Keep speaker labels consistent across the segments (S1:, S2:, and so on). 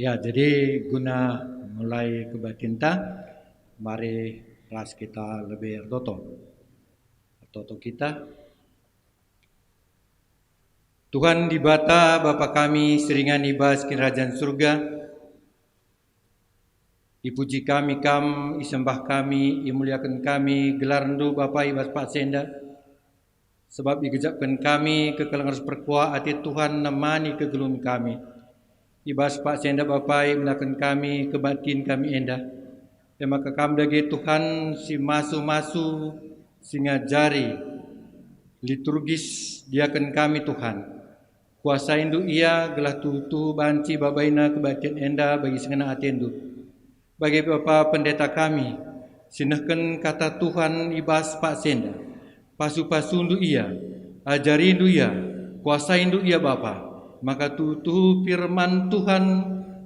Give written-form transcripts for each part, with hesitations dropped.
S1: Ya, jadi guna mulai kebatinta, mari kelas kita lebih toto. Toto kita. Tuhan di bata Bapa kami seringan ibas kerajaan surga. Ipuji kami isembah kami, imuliakan kami, gelar rendu Bapa ibas Pak Senda. Sebab digejapkan kami kekelangan perkuah hati Tuhan nemani kegelun kami. Ibas Pak Senda Bapa melakukan kami kebatin kami endah. Dan maka kami dagi Tuhan si masu-masu si ngajari liturgis diakan kami Tuhan. Kuasa indu ia gelah tutu banci babaina kebatian endah bagi sengena atendu. Bagi Bapa pendeta kami, sinahkan kata Tuhan ibas Pak Senda. Pasu-pasundu ia, ajarindu ia, kuasaindu ia Bapa. Maka tutu firman Tuhan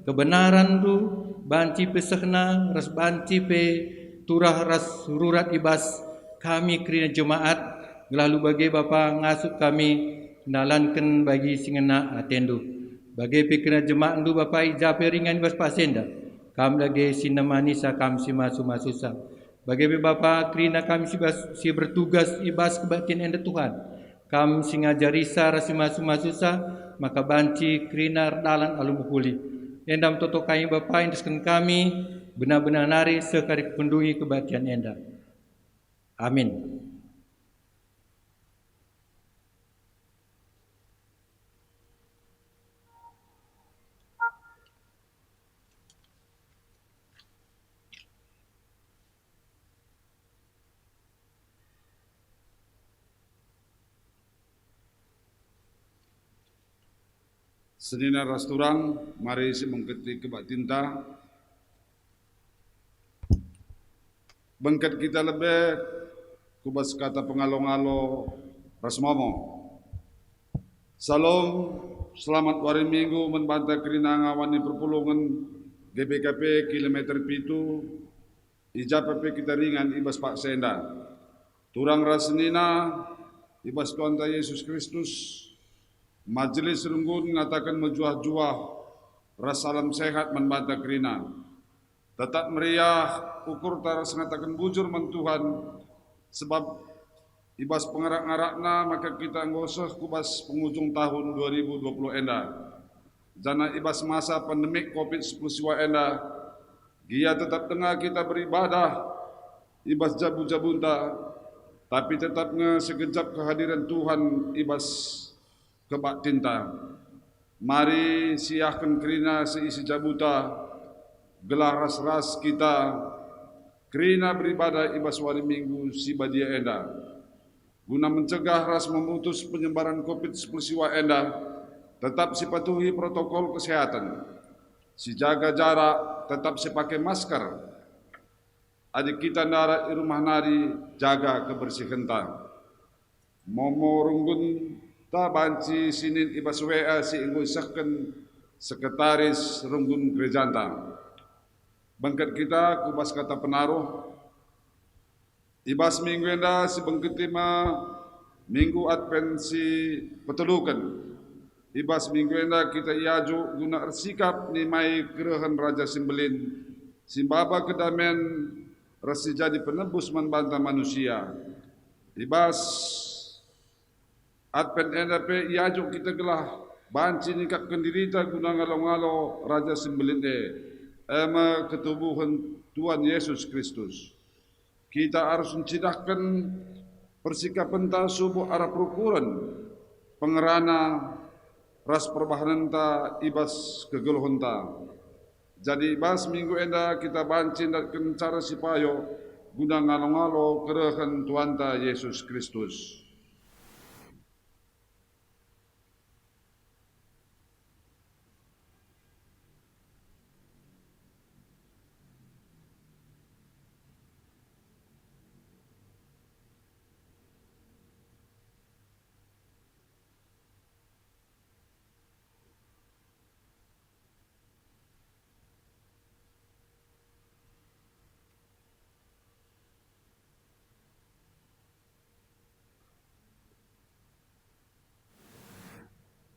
S1: kebenaran du banci pesehna ras banci pe turah ras rurat ibas kami kerina jemaat lalu bagi Bapa ngasuk kami nalankan bagi singena atendu. Bagi pikiran jemaat du Bapa ijape ringan ibas Pak Senda. Kami lagi sinamanisa kami si masu-masusa. Bagi Bapa kerina kami si bertugas ibas kebaktian enda Tuhan. Kami si ngajarisa rasi masu-masusa maka banci kerina dalan alum puli. Endam toto kami Bapa induskan kami benar-benar nari sekari pendungi kebaktian enda. Amin.
S2: Sedina rasturang, mari si mengketi kebak tinta. Bengket kita lebih kubas kata pengalo-ngalo rasmomo. Salam, selamat wari minggu membantah kerina ngawani perpulungan GBKP kilometer pitu. Ijapape kita ringan ibas Pak Senda. Turang rasnina ibas Tuhan Yesus Kristus. Majelis runggun mengatakan menjuah-juah rasalam sehat membantah kerina. Tetap meriah ukur taras mengatakan bujur mentuhan sebab ibas pengarak-ngarakna maka kita ngoseh kubas penghujung tahun 2020 enda. Jana ibas masa pandemik COVID-19 enda. Gia tetap tengah kita beribadah ibas jabu-jabunta tapi tetap segejap kehadiran Tuhan ibas kebak tinta. Mari siahkan kerina seisi jabuta gelah ras-ras kita kerina beribadah ibas wari minggu si badia enda. Guna mencegah ras memutus penyebaran COVID-19 enda, tetap sipatuhi protokol kesehatan. Si jaga jarak, tetap pakai masker. Adik kita nara di rumah nari, jaga kebersihan ta. Momo runggun ta banci sinin ibas WA si inggo isahkan sekretaris runggun gerejanta. Bangkat kita kubas kata penaruh. Ibas minggu enda si bangkit lima minggu advent si petelukan. Ibas minggu enda kita iaju guna sikap ni mai kerehan Raja Simbelin. Simbaba kedamaian rasi jadi penebus membantah manusia. Ibas advent enda pe iaju kita gelah banci nikap kendirita guna ngalo-ngalo Raja Simbelin ema ketubuhan Tuhan Yesus Kristus. Kita harus mencidahkan persikapan ta subuh arah perukuran pengerana ras perbahanan ta ibas kegeluhan ta. Jadi ibas minggu enda kita bancin dan cara sipayo guna ngalo-ngalo kerehan Tuhan ta Yesus Kristus.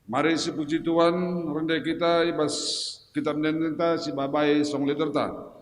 S2: Mari sepuji Tuhan rendah kita ibas Kita menenta si babai song lederta.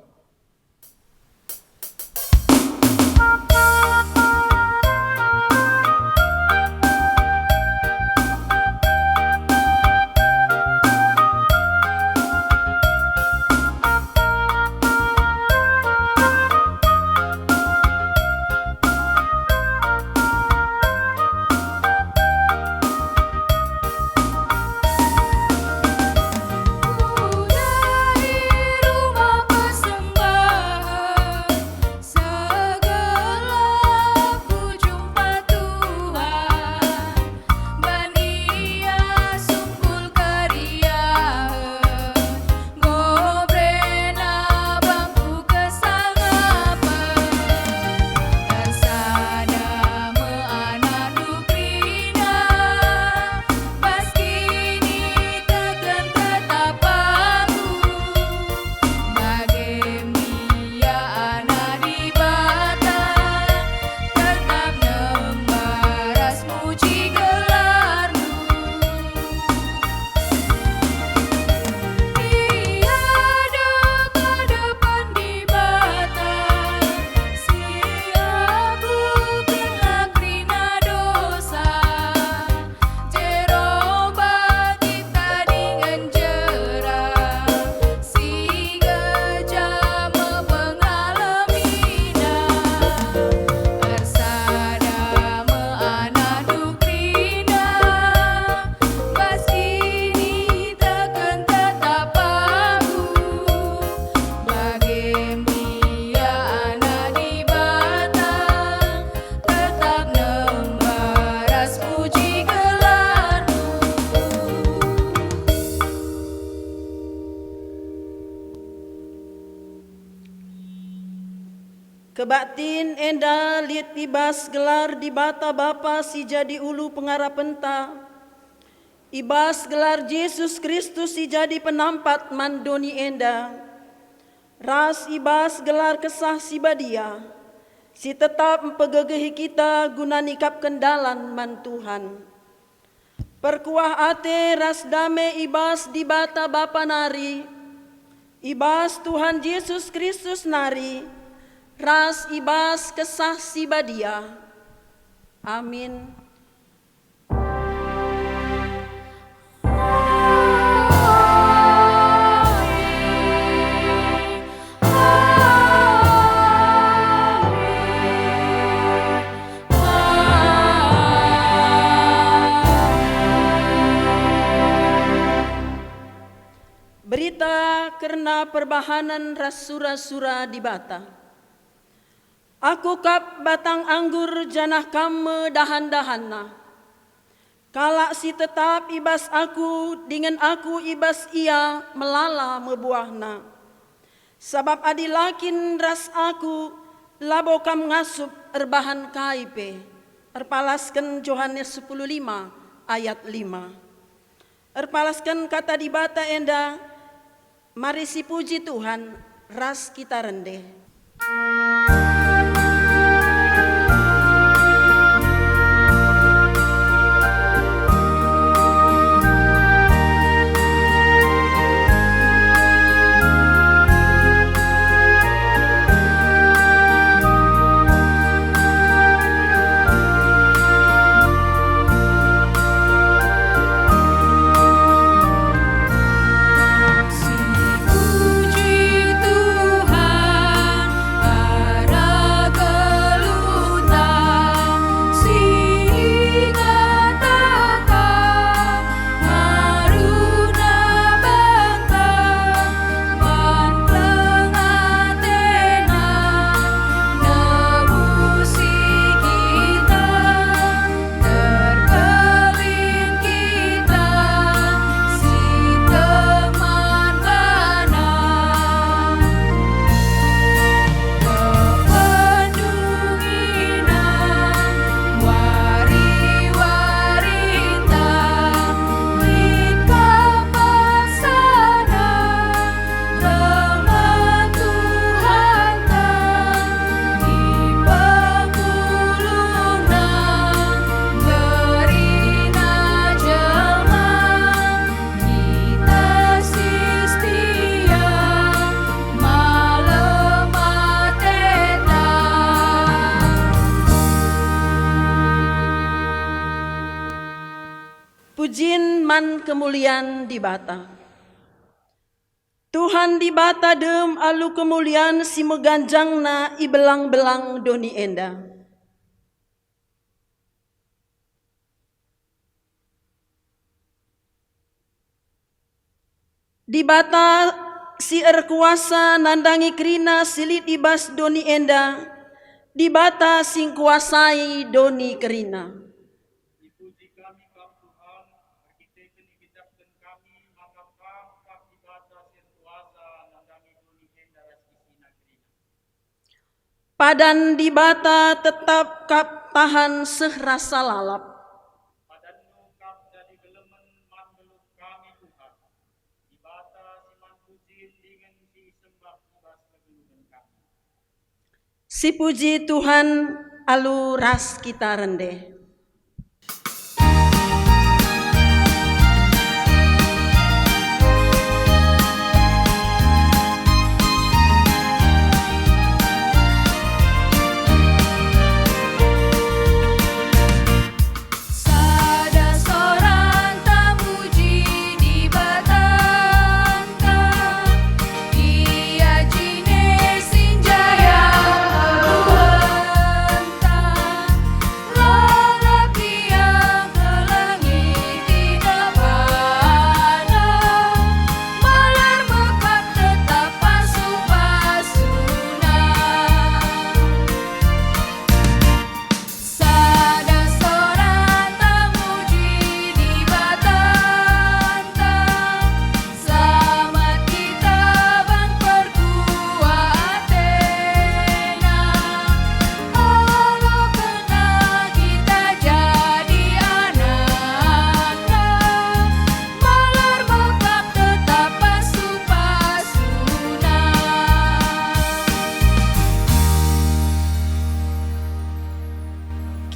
S3: Kebaktin enda liat ibas gelar di bata bapa si jadi ulu pengarapenta. Ibas gelar Yesus Kristus si jadi penampat mandoni enda. Ras ibas gelar kesah si badia. Si tetap mempegegehi kita guna nikap kendalan man Tuhan. Perkuah ate ras dame ibas di bata bapa nari. Ibas Tuhan Yesus Kristus nari. Ras ibas kesah si badia. Amin. Berita karena perbahanan ras sura-sura di bata. Aku kap batang anggur janah kame dahan-dahanna. Kalak si tetap ibas aku dengan aku ibas ia melala mebuahna. Sabab adilakin ras aku labo kam ngasup erbahan kaipe. Erpalaskan Yohanes 10:5 ayat 5. Erpalaskan kata di bata enda, mari si puji Tuhan ras kita rendeh.
S4: Puji Tuhan.
S3: man kemuliaan di bata. Tuhan di bata dem alu kemuliaan si meganjangna i belang-belang doni enda. Di bata si erkuasa nandangi kerina silit ibas doni enda, di bata sing kuasai doni kerina.
S1: Dipuji kami kam Tuhan, arkiteken ikitapkan kami, maka kam di bata sing kuasa nandangi doni enda rasisina kerina.
S3: Padan di bata tetap kap tahan sehrasa lalap.
S1: Padanmu kap jadi gelemen man belum kami Tuhan. Di bata si man pujin dengan si sembah ibas kegeluhan kami.
S3: Si puji Tuhan alu ras kita rendeh.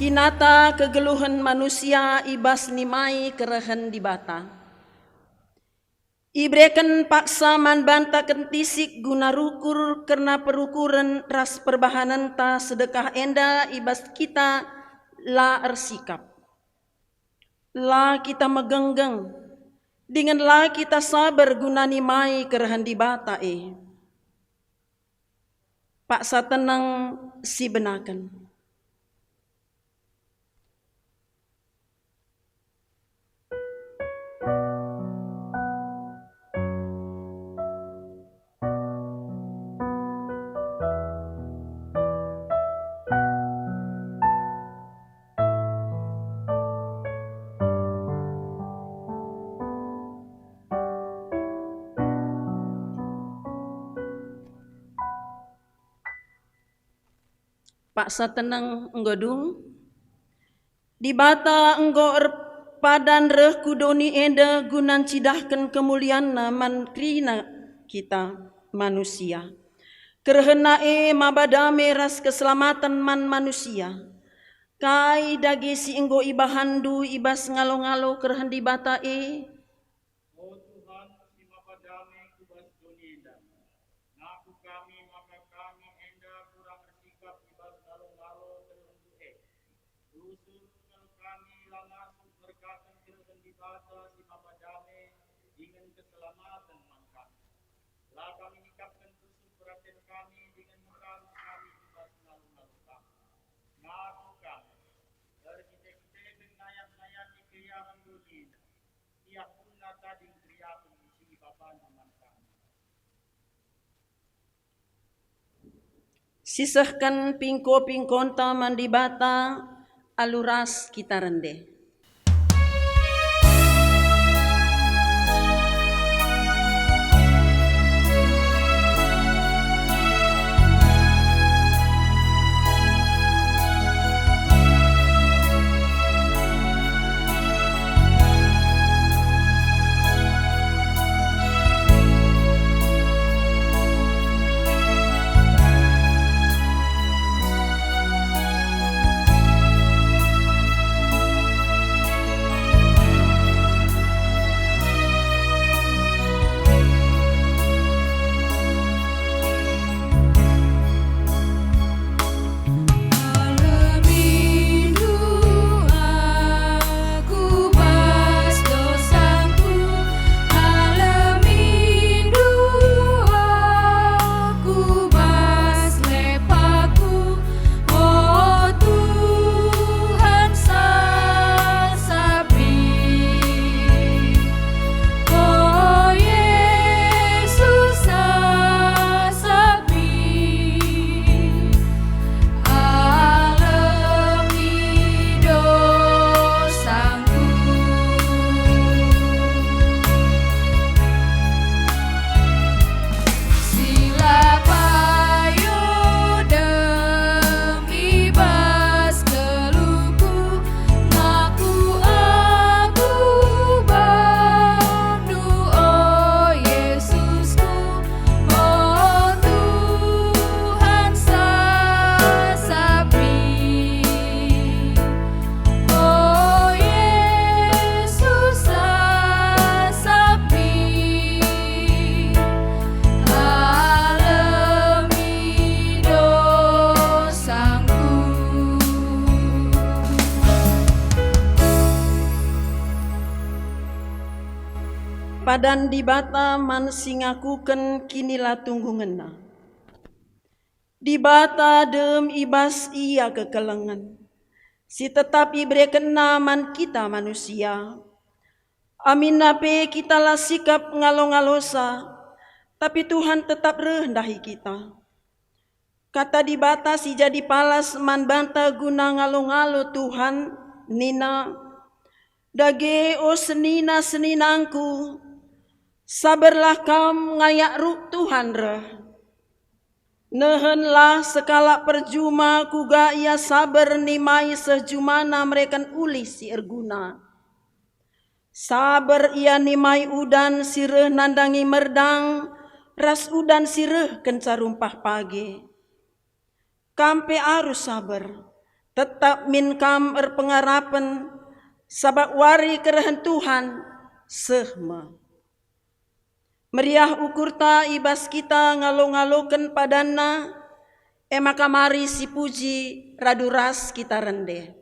S3: Kinata kegeluhan manusia ibas nimai kerehen di bata. Ibreken paksa man banta kentisik guna rukur karena perukuran ras perbahanan ta sedekah enda ibas kita la ersikap. La kita megenggeng dengan la kita sabar guna nimai kerehen di bata paksa tenang si benakan. Paksa tenang enggodung di bata enggo padan reh kudoni enda gunan cidahkan kemuliaan man krina kita manusia kerhena mabadame ras keselamatan man manusia kai dagi si enggo ibahandu ibas ngalo-ngalo kerhen di bata
S1: Oh Tuhan, si mabadame kubas doni enda. Ngaku kami maka kami enda kurang bersikap ibas ngalo-ngalo terhendu Rusur kalau kami langsung berkatan kerhen di bata si mabadame dengan keselamatan man kami. Lah kami nikapkan khusus perhatian kami dengan muka kami ibas ngalo-ngalo kami. Ngaku kami, dari kita nayak-nayak di kriyahan dunia. Tiap puna tadi kriyahan isi bapak naman kami.
S3: sisahkan pingko-pingkonta mandi bata aluras kita rendeh. padan di bata man singakuken kinilah tunggungena. Di bata dem ibas ia kekelengan. Si tetap ibreken naman kita manusia. Amin nape kita lah sikap ngalo-ngalosa, tapi Tuhan tetap rendahi kita. Kata di bata si jadi palas man banta guna ngalo-ngalo Tuhan nina. Dage o senina-seninangku, sabarlah kam ngayak ruk Tuhan reh. Nehenlah sekala perjuma kuga ia sabar nimai sejumana merekan uli si erguna. Sabar ia nimai udan sireh nandangi merdang, ras udan sireh kencarumpah pagi. Kampe arus sabar, tetap min kam erpengarapan, sabak wari kerahan Tuhan sehma. Meriah ukur ta ibas kita ngalo-ngaloken padana, maka mari si puji raduras kita rende.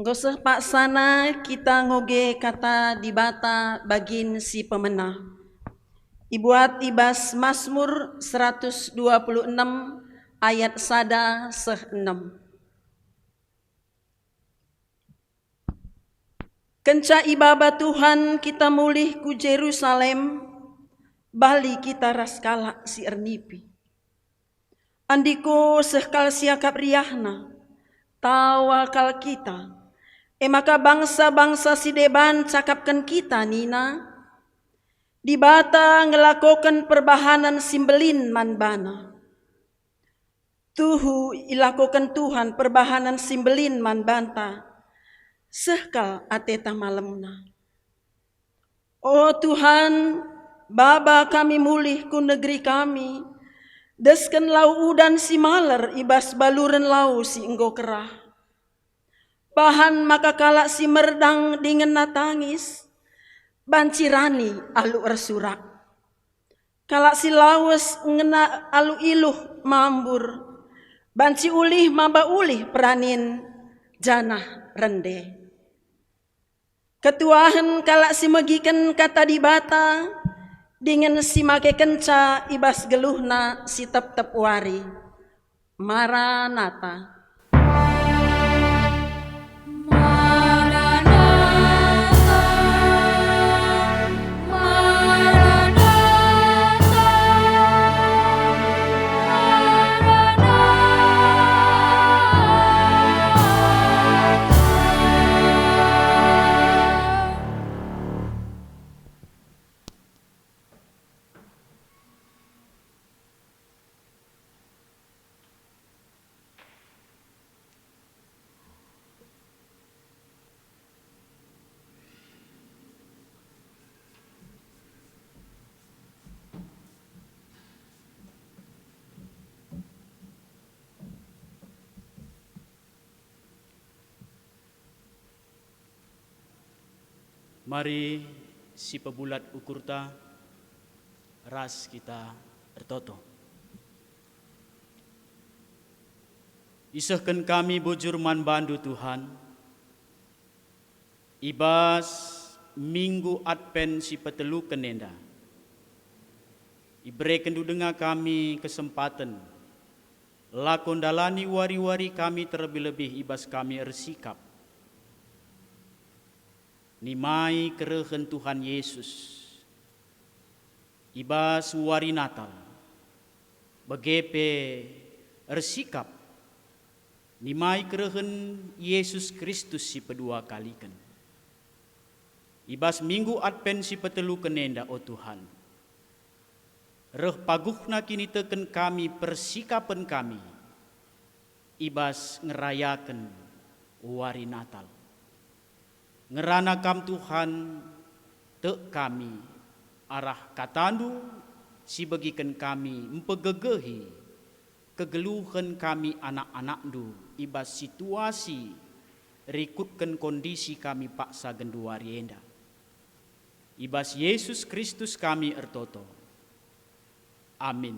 S3: Goseh pak sana kita ngoge kata di bata bagin si pemenah. Ibuat ibas Mazmur 126 ayat sada seh 6. Kenca ibaba Tuhan kita mulih ku Jerusalem, bali kita raskala si ernipi. Andiko sehkal siakap riahna, tawakal kita. Maka bangsa-bangsa si deban cakapkan kita nina, di bata ngelakokan perbahanan simbelin manbana. Tuhu ilakokan Tuhan perbahanan simbelin manbanta, sehkal ateta malemna. Oh Tuhan, Baba kami mulih ku negeri kami, desken lau udan si maler ibas baluren lau si enggo kerah. Bahan maka kalak si merdang dengan natangis, bancirani alu ersurak. Kalak si lawas ngena alu iluh mambur, banci ulih maba ulih peranin janah rende. Ketuahan kalak si megiken kata di bata, dengan si make kenca ibas geluhna si tep-tep wari. Maranatha.
S4: Mari si pebulat ukurta ras kita ertoto. Isahkan kami bujur man bandu Tuhan. Ibas minggu Advent si petelu kenenda. Iberikan dengar kami kesempatan lakon dalani wari-wari kami terlebih-lebih ibas kami ersikap nimai kerehen Tuhan Yesus. Ibas wari Natal begepe ersikap nimai kerehen Yesus Kristus si pedua kalikan. Ibas minggu Advent si petelu kenenda o Tuhan. Reh paguhna kini teken kami persikapan kami. Ibas ngerayakan wari Natal. Ngerana kam Tuhan tek kami arah katandu si bagikan kami empegegehi kegeluhan kami anak-anakdu ibas situasi rikutkan kondisi kami paksa genduari enda. Ibas Yesus Kristus kami ertoto. Amin.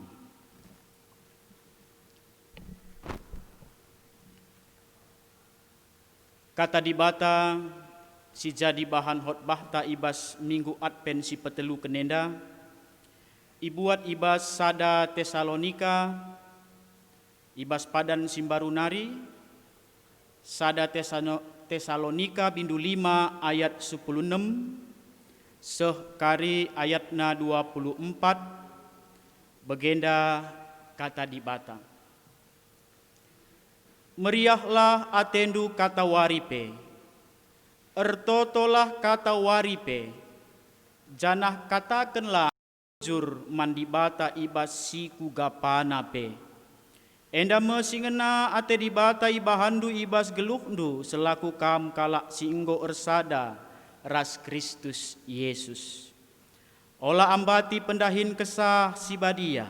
S4: Kata dibata si jadi bahan khotbah ta ibas minggu Advent si petelu kenenda. Ibuat ibas sada Tesalonika, ibas padan simbarunari, sada Tesalonika bindu 5 ayat 16, seh kari ayatna 24, begenda kata dibata. Meriahlah atendu kata waripe, ertotolah kata waripe, janah katakanlah jur mandibata ibas siku gapanape. Enda mesingena ate dibata ibahandu ibas geluhndu selaku kam kalak singgo ersada ras Kristus Yesus. Ola ambati pendahin kesah si badia.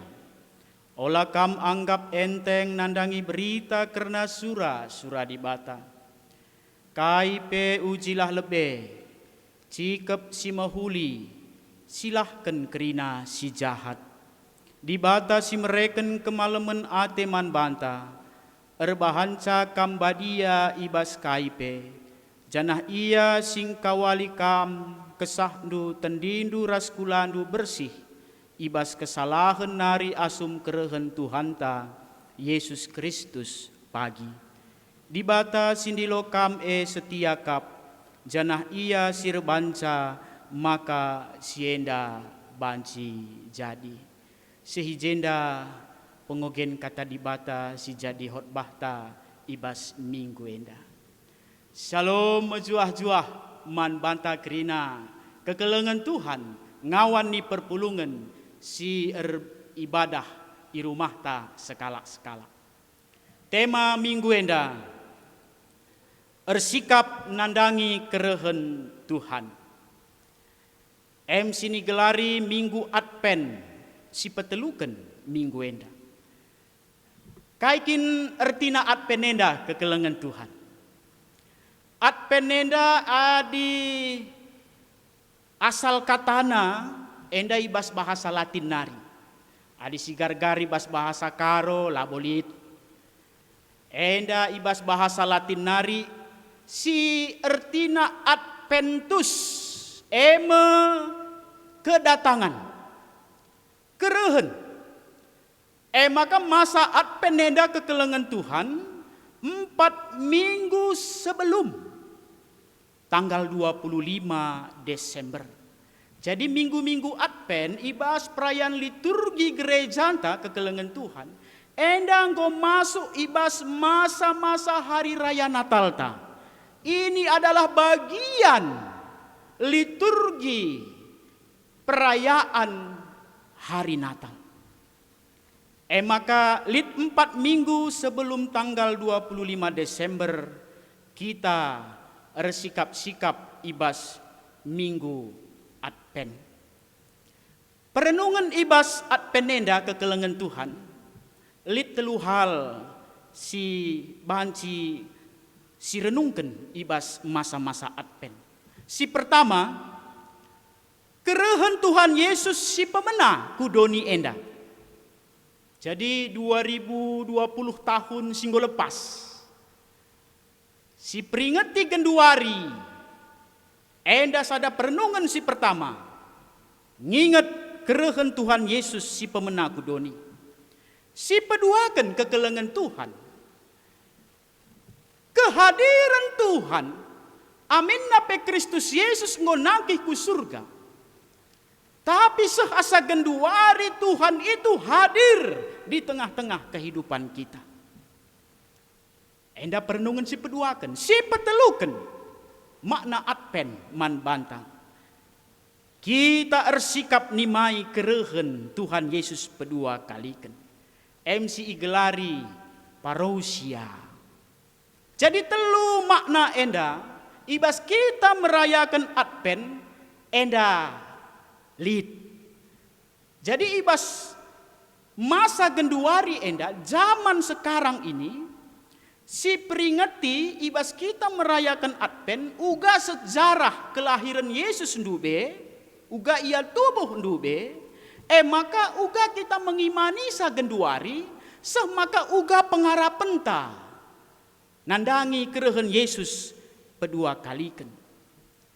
S4: Ola kam anggap enteng nandangi berita karena sura dibata. Kai pe ujilah lebe, cikep si mahuli, silahkan kerina si jahat. Dibata si mereken kemalaman ate man banta, erbahanca kam badia ibas kaipe, janah ia sing kawali kam kesahdu tendindu raskulandu bersih, ibas kesalahan nari asum kerehen Tuhanta, Yesus Kristus pagi. Dibata sindilo kam setia kap, janah ia sirbanca maka sienda banci jadi. Sehijenda pengogen kata dibata si jadi khotbahta ibas minggu enda. Shalom mejuah-juah man banta kerina kekelengan Tuhan ngawan ni perpulungan si ibadah di rumah ta sekala-sekala. Tema minggu enda ersikap nandangi kerehen Tuhan. Sini gelari minggu Advent si petelukan minggu enda. Kaikin ertina Advent enda kekelengan Tuhan. Advent enda adi asal katana enda ibas bahasa Latin nari. Adi sigar-gari ibas bahasa Karo labolit. Enda ibas bahasa Latin nari si ertina Adventus eme kedatangan. Kerehen. Maka masa Advent enda kekelengan Tuhan 4 minggu sebelum tanggal 25 Desember. Jadi minggu-minggu Advent ibas perayaan liturgi gereja anta kekelengan Tuhan. Endang go masuk ibas masa-masa hari raya Natal ta. Ini adalah bagian liturgi perayaan hari Natal. Maka 4 minggu sebelum tanggal 25 Desember kita bersikap-sikap ibas minggu Advent. Perenungan ibas Advent enda kekelengan Tuhan. Telu hal si banci si renungkan ibas masa-masa Advent. Si pertama, kerehen Tuhan Yesus si pemena kudoni enda. Jadi 2020 tahun singgo lepas, si peringati genduari, enda sada perenungan si pertama, nginget kerehen Tuhan Yesus si pemena kudoni. Si peduakan kekelengan Tuhan, kehadiran Tuhan, amin nape Kristus Yesus ngonangkih ku surga. Tapi sehasa genduari Tuhan itu hadir di tengah-tengah kehidupan kita. Enda perenungan si peduakan, si petelukan makna Advent man bantang. Kita ersikap nimai kerehen Tuhan Yesus pedua kalikan. MC igelari parousia. Jadi telu makna enda, ibas kita merayakan Advent, enda lid. Jadi ibas masa genduari enda, zaman sekarang ini, si peringati ibas kita merayakan Advent, uga sejarah kelahiran Yesus ndube, uga ia tubuh ndube, maka uga kita mengimani sa genduari, maka uga pengharapan ta, nandangi kerehen Yesus pedua kalikan.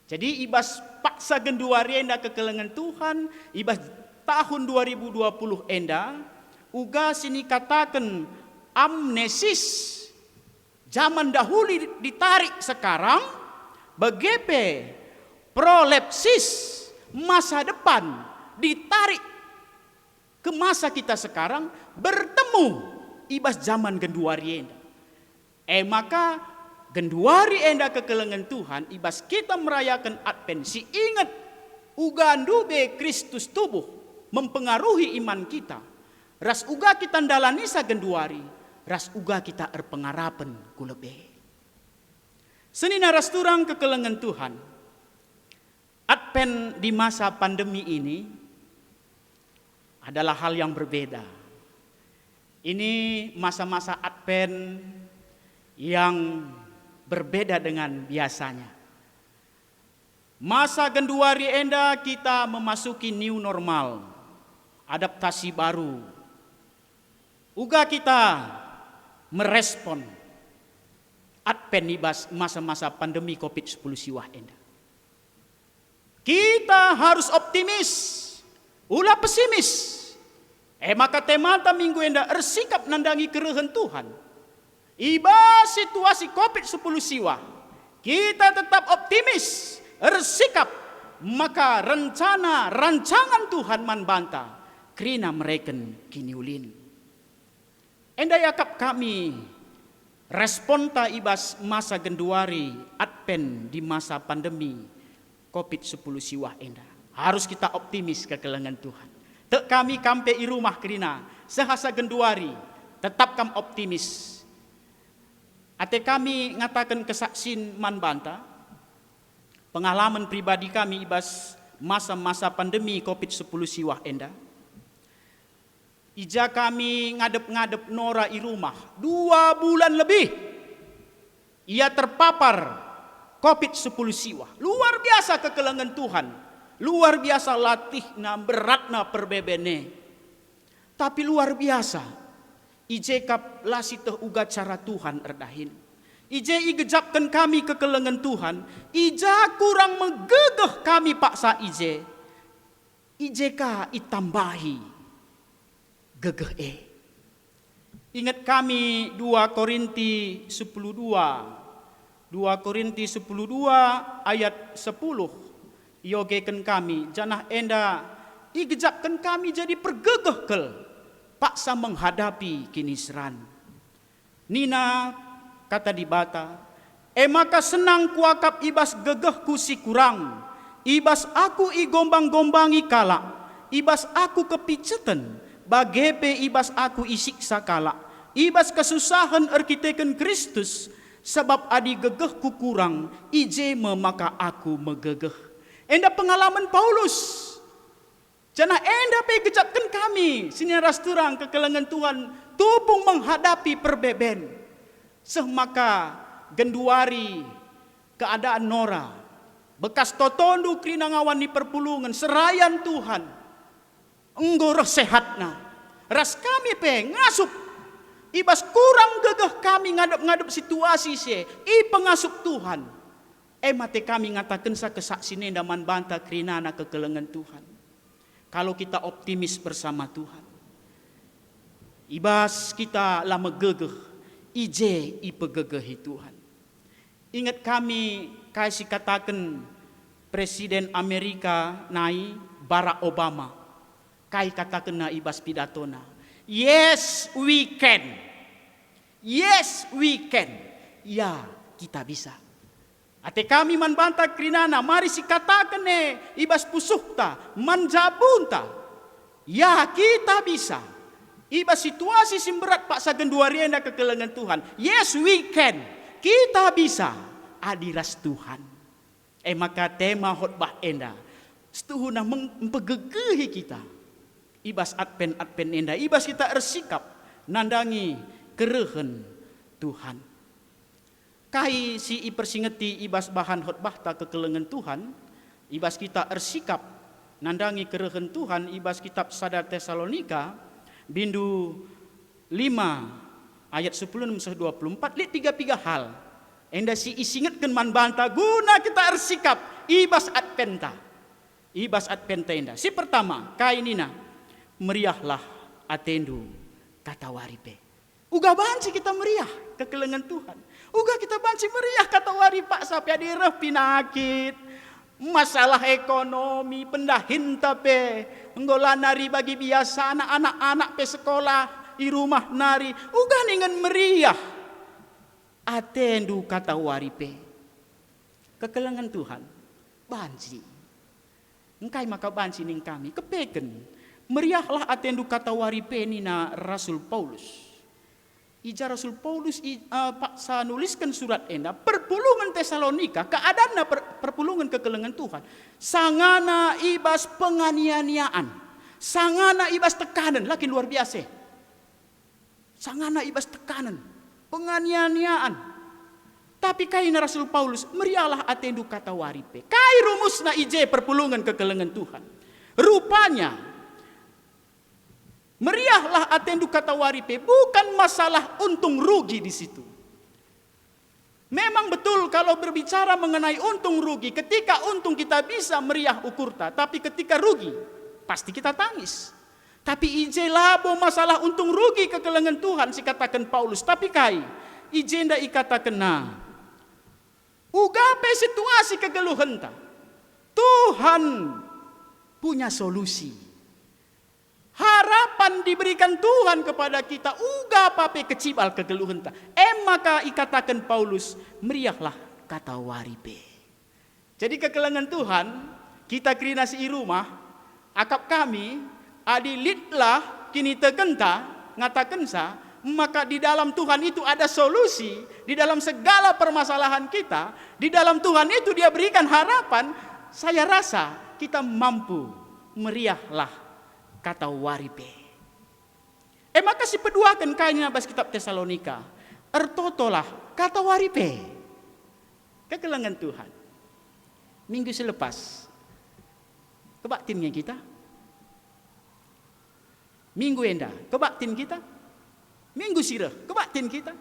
S4: Jadi ibas paksa genduari enda kekelengan Tuhan, ibas tahun 2020 enda, uga sini katakan amnesis, zaman dahulu ditarik sekarang, begepe prolepsis, masa depan ditarik ke masa kita sekarang, bertemu ibas zaman genduari enda. Maka genduari enda kekelengan Tuhan, ibas kita merayakan Advent, si ingat uga ndube Kristus tubuh mempengaruhi iman kita. Ras uga kita ndalani sa genduari, ras uga kita erpengarapan kulebe. Senina ras turang kekelengan Tuhan, Advent di masa pandemi ini adalah hal yang berbeda. Ini masa-masa Advent yang berbeda dengan biasanya. Masa genduari enda kita memasuki new normal, adaptasi baru. Uga kita merespon Advent ibas masa-masa pandemi COVID-10 siwah enda. Kita harus optimis, ulah pesimis. Maka temata minggu enda ersikap nandangi kerehen Tuhan. Iba situasi COVID-10 siwa, kita tetap optimis, ersikap, maka rancangan Tuhan man banta, krina mereken kiniulin. Enda yakap kami, responta ibas masa genduari, Advent di masa pandemi, COVID-10 siwa enda. Harus kita optimis kekelengan Tuhan. Tek kami kampe i rumah krina, sehasa genduari, tetap kam optimis. Ate kami ngatakan kesaksin man banta, pengalaman pribadi kami ibas masa-masa pandemi COVID-10 siwah enda. Ija kami ngadep-ngadep Nora i rumah 2 bulan lebih. Ia terpapar COVID-10 siwah. Luar biasa kekelengan Tuhan. Luar biasa latihna beratna perbebene. Tapi luar biasa. Ije kap lasiteh uga cara Tuhan erdahin. Ije igejapkan kami kekelengan Tuhan. Ija kurang menggegeh kami paksa ije. Ije ka itambahi gegeh Ingat kami 2 Korinti 10:2. 2 Korinti 10:2 ayat 10. Iogekan kami janah enda igejapkan kami jadi pergegehkel paksa menghadapi kinisran. Nina kata di bata, maka senang kuakap ibas gegehku si kurang, ibas aku igombang-gombangi kalak, ibas aku kepicetan, bagepe ibas aku isiksa kalak, ibas kesusahan erkiteken Kristus, sebab adi gegehku kurang, ije maka aku megegeh. Enda pengalaman Paulus. Jangan enda pe gejapkan kami, sini rasturang kekelengan Tuhan, tupung menghadapi perbeben. Semaka genduari keadaan Nora, bekas totondu krina ngawan ni perpulungan serayan Tuhan. Enggor sehatna. Ras kami pe ngasup. Ibas kurang gegeh kami ngadep situasi se. I pengasup Tuhan. Mate kami ngatakan sa kesaksine daman banta krinana kekelengan Tuhan. Kalau kita optimis bersama Tuhan. Ibas kita lama gegeh. Ije ipegegehi Tuhan. Ingat kami kasih katakan Presiden Amerika nai Barack Obama. Kai katakan na ibas pidatona. Yes we can. Yes we can. Ya kita bisa. Ate kami man banta krinana mari si katakan ibas pusukta manjabunta. Ya kita bisa. Ibas situasi simberat pak sagen duarienda kekelengan Tuhan. Yes we can. Kita bisa. Adiras Tuhan. Maka tema khotbah enda setuhuna mempegegehi kita. Ibas adpen enda. Ibas kita ersikap nandangi kerehen Tuhan. Kai si ipersingeti ibas bahan khotbah ta kekelengan Tuhan. Ibas kita ersikap nandangi kerehen Tuhan. Ibas kitab Sadar Tesalonika bindu 5 ayat 10 sampai 24 lihat tiga hal. Enda si isingetkeun man banta guna kita ersikap ibas adventa. Ibas adventa enda. Si pertama kainina meriahlah atendu kata waripe. Uga banci kita meriah kekelengan Tuhan. Uga kita banci meriah kata wari pak sampai adireh pinakit. Masalah ekonomi pendahin tape. Enggola nari bagi biasa anak-anak pe sekolah di rumah nari. Uga ningan meriah. Atendu kata waripe. Kekelengan Tuhan. Banci. Engkai maka banci ning kami. Kepeken. Meriahlah atendu kata waripe nina Rasul Paulus. Ija Rasul Paulus paksa nuliskan surat enda. Perpulungan Tesalonika. Keadaanna perpulungan kekelengan Tuhan. Sangana ibas penganiayaan. Sangana ibas tekanan. Lagi luar biasa. Sangana ibas tekanan. Penganiayaan. Tapi kaina Rasul Paulus meriahlah atendu kata waripe. Kai rumusna ije perpulungan kekelengan Tuhan. Rupanya meriahlah atendu kata waripe bukan masalah untung rugi di situ. Memang betul kalau berbicara mengenai untung rugi, ketika untung kita bisa meriah ukurta, tapi ketika rugi pasti kita tangis. Tapi ije labo masalah untung rugi kekelengan Tuhan si katakan Paulus. Tapi kai ije nda ikatakan na ugape situasi kegeluhenta. Tuhan punya solusi. Harapan diberikan Tuhan kepada kita. Ugape kecibal kegeluhenta. Maka ikatakan Paulus meriahlah kata waripe. Jadi kekelengan Tuhan kita krinasi i rumah akap kami adilitlah kini tegenta ngatakan sa maka di dalam Tuhan itu ada solusi di dalam segala permasalahan kita. Di dalam Tuhan itu dia berikan harapan. Saya rasa kita mampu meriahlah kata waripe. Maka si peduakan kainnya bas kitab Tesalonika ertotolah kata waripe. Kekelengan Tuhan. Minggu selepas kebaktinnya kita. Minggu enda kebaktin kita. Minggu sirah kebaktin kita.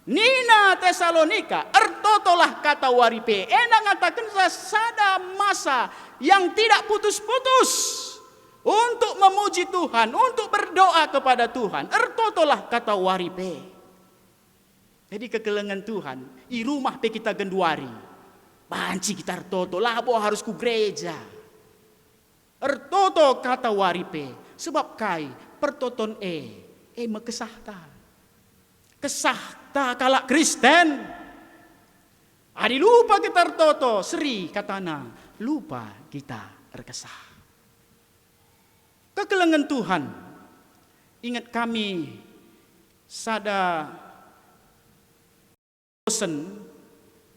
S4: Nina Tesalonika ertotolah kata waripe. Ena ngatakan sada masa yang tidak putus-putus untuk memuji Tuhan, untuk berdoa kepada Tuhan. Ertotolah kata waripe. Jadi kekelengan Tuhan i rumah pe kita genduari. Banci kita ertoto labo harus ku gereja. Ertoto kata waripe sebab kai pertoton mekesahta. Kesahta kalak Kristen. Adi lupa kita ertoto seri katana lupa kita erkesah. Kekelengan Tuhan. Ingat kami sada bosen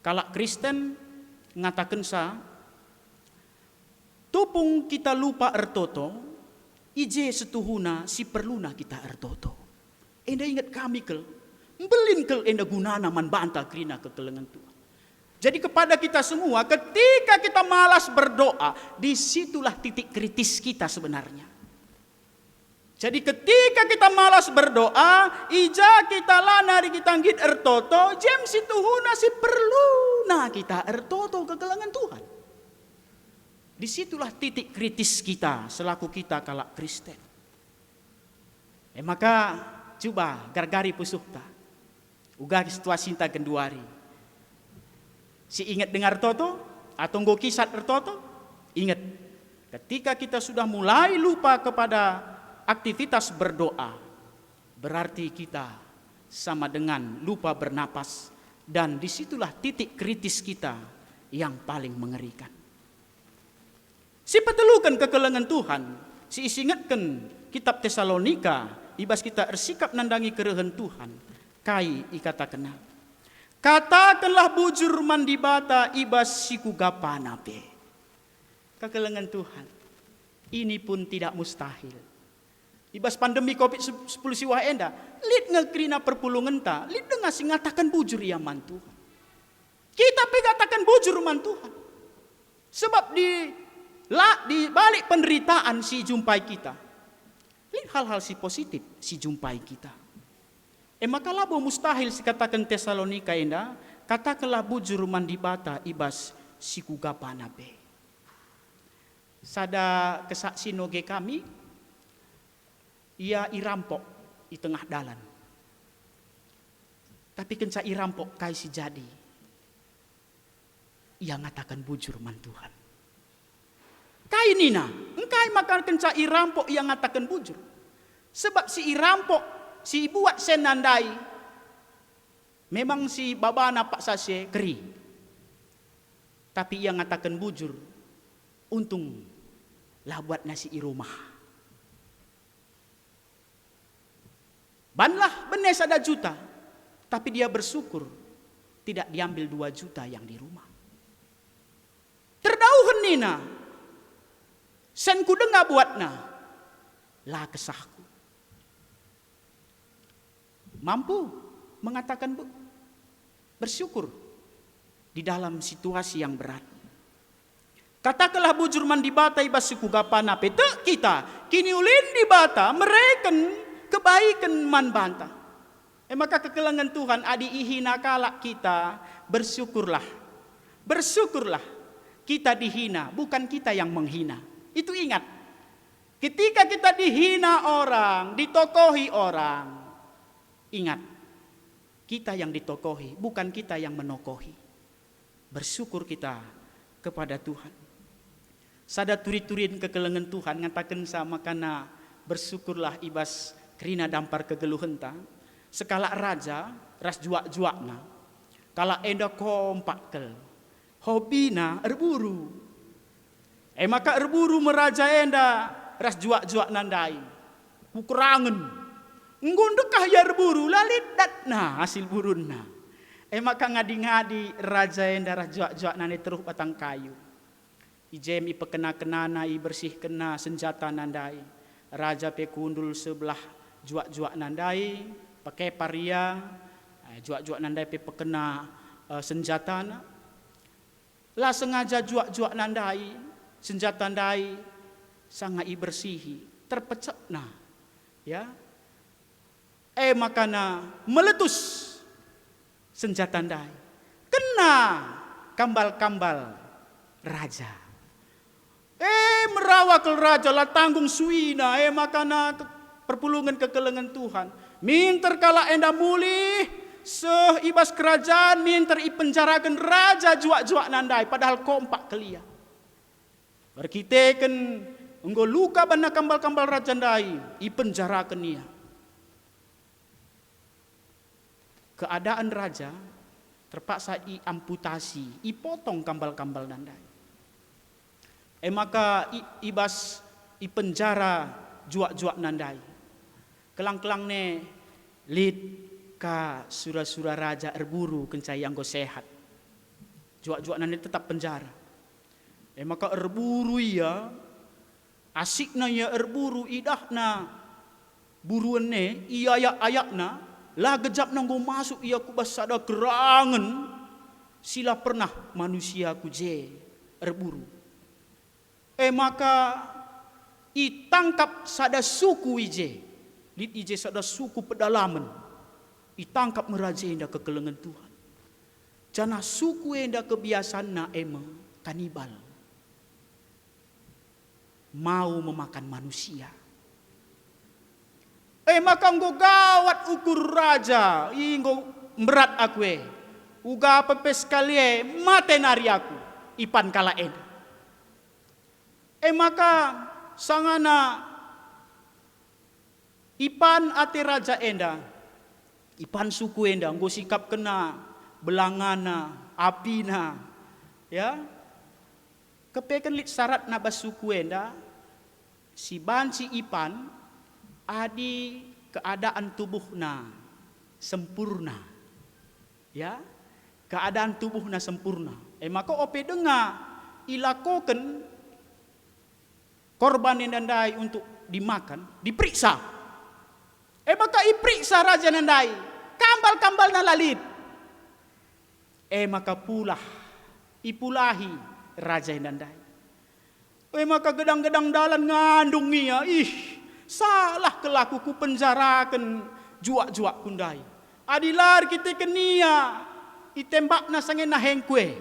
S4: kalak Kristen ngatakan sa tupung kita lupa ertoto ije setuhuna si perluna kita ertoto. Enda ingat kami kel belin kel enda gunana man banta krina kekelengan Tuhan. Jadi kepada kita semua, ketika kita malas berdoa, disitulah titik kritis kita sebenarnya. Jadi ketika kita malas berdoa, ija kita lana di kita ngit ertoto, jem situhuna si perlu nah kita ertoto kegelangan Tuhan. Disitulah titik kritis kita selaku kita kalak Kristen. Maka coba gargari pusukta, uga situasi ta kenduari. Si ingat dengar toto atau nggo kisat ertoto, ingat ketika kita sudah mulai lupa kepada aktivitas berdoa, berarti kita sama dengan lupa bernapas, dan disitulah titik kritis kita yang paling mengerikan. Si petelukan kekelengan Tuhan, si isingatkan kitab Tesalonika, ibas kita ersikap nandangi kerehan Tuhan, kai ikata kena. Katakanlah bujur mandibata ibas siku gapanape. Kekelengan Tuhan, ini pun tidak mustahil. Ibas pandemi COVID-10 siwah enda, lid ngekrina perpulungan ta, lid ngasih ngatakan bujur ya man Tuhan. Kita pegatakan bujur man Tuhan. Sebab di balik penderitaan si jumpai kita, lid hal-hal si positif si jumpai kita. Maka labo mustahil si katakan Tesalonika enda, katakanlah bujur mandibata ibas siku gapanabe. Sada kesaksi noge kami, ia irampok di tengah dalan. Tapi kenca irampok kai si jadi, ia ngatakan bujur man Tuhan. Kai nina, engkai makan kenca irampok ia ngatakan bujur. Sebab si irampok, si buat senandai, memang si babana pak sase keri. Tapi ia ngatakan bujur, untung lah buat nasi i rumah. Banlah benes ada juta, tapi dia bersyukur tidak diambil 2 juta yang di rumah. Terdauhan nina, sen ku dengar buatna, lah kesahku. Mampu mengatakan bersyukur di dalam situasi yang berat. Katakanlah bujur mandibata ibas suku gapana pete kita, kini ulin dibata mereken kebaikan man bantah. Maka kekelangan Tuhan adi ihina kalak kita, bersyukurlah. Bersyukurlah kita dihina, bukan kita yang menghina. Itu ingat. Ketika kita dihina orang, ditokohi orang, ingat. Kita yang ditokohi, bukan kita yang menokohi. Bersyukur kita kepada Tuhan. Sada turi-turin kekelangan Tuhan ngatakan sama karena bersyukurlah ibas kerina dampar kegeluhan ta, sekala raja ras juak-juakna, kala enda kompak kel, hobina erburu. Maka erburu meraja enda ras juak-juak nandai, ukurangan, ngundekah ya erburu lalit datna hasil burunna. Maka ngadi-ngadi raja enda ras juak-juak nandai terus batang kayu. Ijem i pekena-kenana i bersih kena senjata nandai. Raja pe kundul sebelah juak-juak nandai, pakai paria, juak-juak nandai pe pekena senjata na. Lah sengaja juak-juak nandai, senjata nandai sangat i bersihi, terpecah na, ya. Makana meletus senjata nandai, kena kambal-kambal raja. Merawakal raja lah tanggung suina, makana perpulungan kekelengan Tuhan. Minter kala enda mulih seibas kerajaan, minter i penjarakan raja juak-juak nandai, padahal kompak kelia. Berkiteken enggo luka bana kambal-kambal raja nandai, i penjarakan ia. Keadaan raja terpaksa i amputasi, i potong kambal-kambal nandai. Maka ibas i penjara juak-juak nandai. Kelang-kelang ne lid ka sura-sura raja erburu kencai yang go sehat. Juak-juak nandai tetap penjara. Maka erburu ia asikna ya erburu idahna buruan ne iya ayak-ayakna lah gejap nanggo masuk ia kubas sada gerangan Sila pernah manusia kuje erburu. Maka itangkap sada suku ije. Lit ije sada suku pedalaman. Itangkap meraja enda kekelengan Tuhan. Jana suku enda kebiasaan na kanibal. Mau memakan manusia. Maka nggo gawat ukur raja. Nggo berat aku uga pepes kali mate nari aku. Ipan kala enda. Maka sangana ipan ate raja enda. Ipan suku enda nggo sikap kena belangana, apina, ya. Kepekan lit syarat nabas suku enda, si banci ipan adi keadaan tubuhna sempurna, ya. Keadaan tubuhna sempurna. Maka ope denga ilakoken korban nandai untuk dimakan, diperiksa. Maka iperiksa raja nandai, kambal-kambal nalalit. Maka ipulahi raja nandai. Maka gedang-gedang dalan ngandung ia, salah kelakuku penjarakan juak-juak kundai. Adilar kita kenia, itembak na sangen na hengkwe.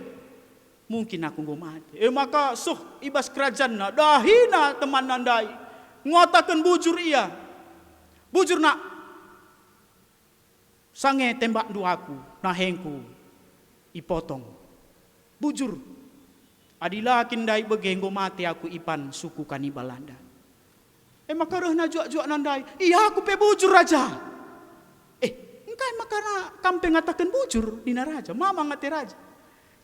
S4: Mungkin aku nggo mati. Maka ibas kerajaan na, dahina teman nandai. Ngotakan bujur ia. Bujur nak. Sange tembak duaku, na hengku. Ipotong. Bujur. Adilah kindai begenggo mati aku ipan suku kanibalanda. Maka rehna juak-juak nandai. Iya aku pe bujur raja. Engkai makana kampe ngatakan bujur dina raja. Mama ngate raja.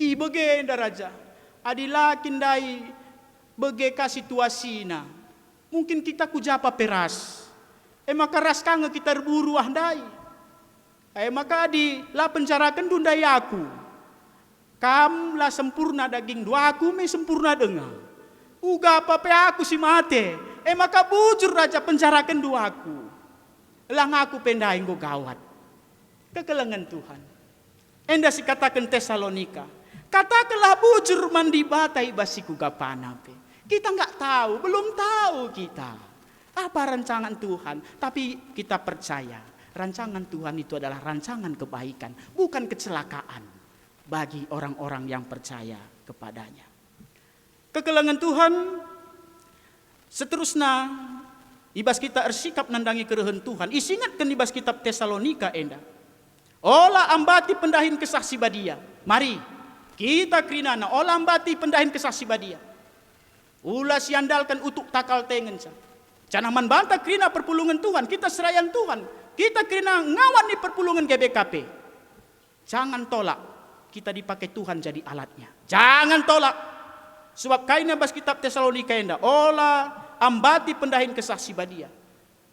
S4: Begenda raja. Adilah kindai bege ka situasina. Mungkin kita kujapa peras. Maka ras kange kita berburu ahdai. Maka la penjarakan dundai aku. Kam la sempurna daging dua aku me sempurna dengar. Uga apa pe aku si mate. Maka bujur raja penjarakan dua aku. Lang aku pendai nggo gawat. Kekelengan Tuhan. Enda si katakan Tesalonika. Katakanlah bujur mandi batai basiku gapanape. Kita nggak tahu, belum tahu kita. Apa rancangan Tuhan, tapi kita percaya rancangan Tuhan itu adalah rancangan kebaikan, bukan kecelakaan bagi orang-orang yang percaya kepadanya. Kekelengan Tuhan, seterusnya ibas kita ersikap nandangi kerehen Tuhan. Isingatkan ibas kitab Tesalonika enda. Olah ambati pendahin kesaksi badia. Mari kita kerinana olah ambati pendahin kesaksi badia. Ulah siandalkan utuk takal tengen sa. Canaman bantah kerina perpulungan Tuhan, kita serayan Tuhan. Kita kerina ngawan di perpulungan GBKP. Jangan tolak, kita dipakai Tuhan jadi alatnya. Jangan tolak. Sebab kainnya bas kitab Tesalonika enda. Olah ambati pendahin kesaksi badia.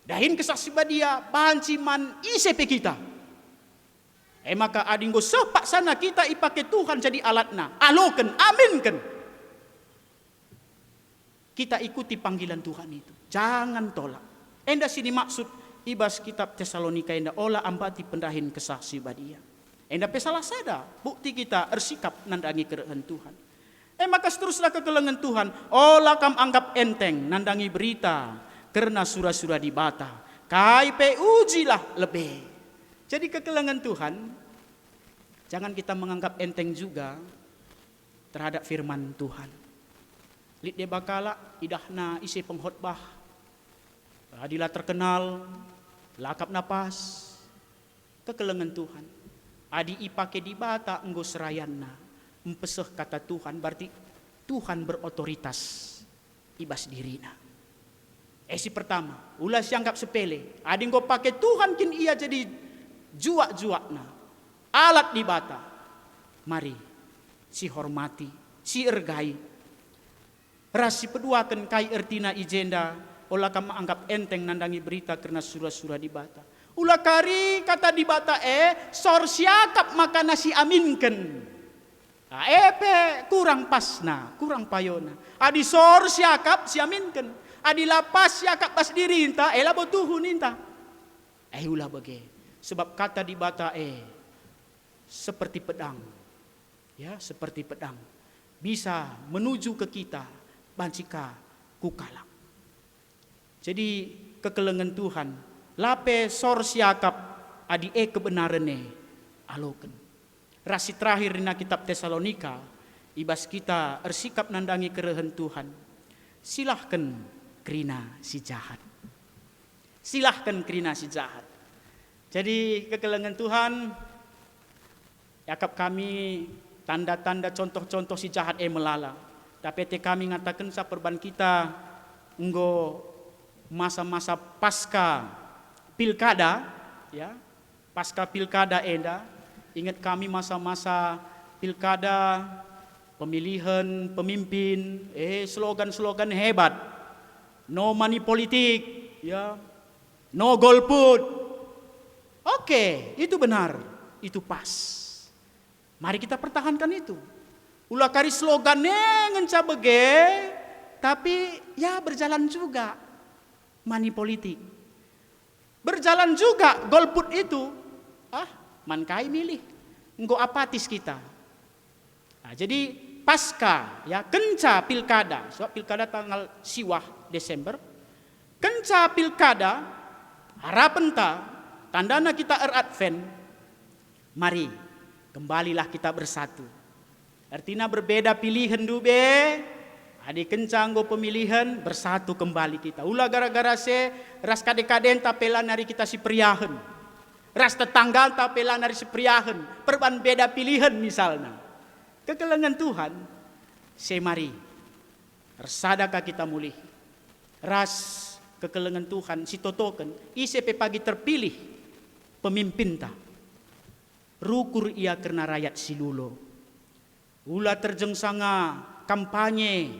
S4: Dahin kesaksi badia, banci man ICP kita. Maka adinggo sepak sana kita ipakai Tuhan jadi alatnya. Aloken, aminkan. Kita ikuti panggilan Tuhan itu. Jangan tolak. Enda sini maksud ibas kitab Tesalonika enda olah ambati pendahin kesaksi badia. Enda pesalah sada bukti kita ersikap nandangi kerehen Tuhan. Maka seterusnya kekelengan Tuhan. Olah kam anggap enteng nandangi berita karena surah-surah di bata. Kai pe ujilah lebih. Jadi kekelengan Tuhan, jangan kita menganggap enteng juga terhadap firman Tuhan. Lid dia bakala idahna isi penghotbah. Adilah terkenal, lakap napas, kekelengan Tuhan. Adi ipake di bata enggo serayanna, empeseh kata Tuhan, berarti Tuhan berotoritas ibas dirina. Si pertama, ulah sianggap sepele. Adi enggo pakai Tuhan kin ia jadi juak-juakna, alat di bata. Mari, si hormati, si ergai. Rasi peduakan kai ertina ijenda. Olah kam anggap enteng nandangi berita karena surah-surah di bata. Ulah kari kata di bata sor siakap maka nasi aminkan. Kurang pasna, kurang payona. Adi sor siakap si aminkan. Adi lapas siakap pas diri inta, labo tuhun inta. Ulah bage. Sebab kata di bata seperti pedang. ya seperti pedang, bisa menuju ke kita, bancika kukalang. Jadi kekelengan Tuhan, lape sor siakap adi kebenarane aloken. Rasi terakhir di kitab Tesalonika, ibas kita ersikap nandangi kerehan Tuhan. Silahkan kerina si jahat. Silahkan kerina si jahat. Jadi kekelengan Tuhan, yakap kami tanda-tanda contoh-contoh si jahat melala. Tapi kami ngatakan sa perban kita enggo masa-masa pasca pilkada, ya, pasca pilkada enda. Ingat kami masa-masa pilkada, pemilihan pemimpin, slogan-slogan hebat, no money politik, ya, no golput. Oke, itu benar, itu pas. Mari kita pertahankan itu. Ulah kari slogannya ngenca bege, tapi ya berjalan juga money politik. Berjalan juga golput itu. Mankai milih. Enggo apatis kita. Nah, jadi pasca ya kenca pilkada, sebab pilkada tanggal siwah Desember. Kenca pilkada harapan tandana kita Advent. Mari kembalilah kita bersatu. Artinya berbeda pilihan dube, adik kencang go pemilihan bersatu kembali kita. Ulah gara-gara se ras kade-kaden tapelan hari kita si priahen. Ras tetangga tapelan hari si priahen. Perban beda pilihan misalnya. Kekelengan Tuhan, se mari resadakah kita mulih. Ras kekelengan Tuhan si totoken ICP pagi terpilih pemimpin ta. Rukur ia karena rakyat silulo. Ulah terjengsanga kampanye,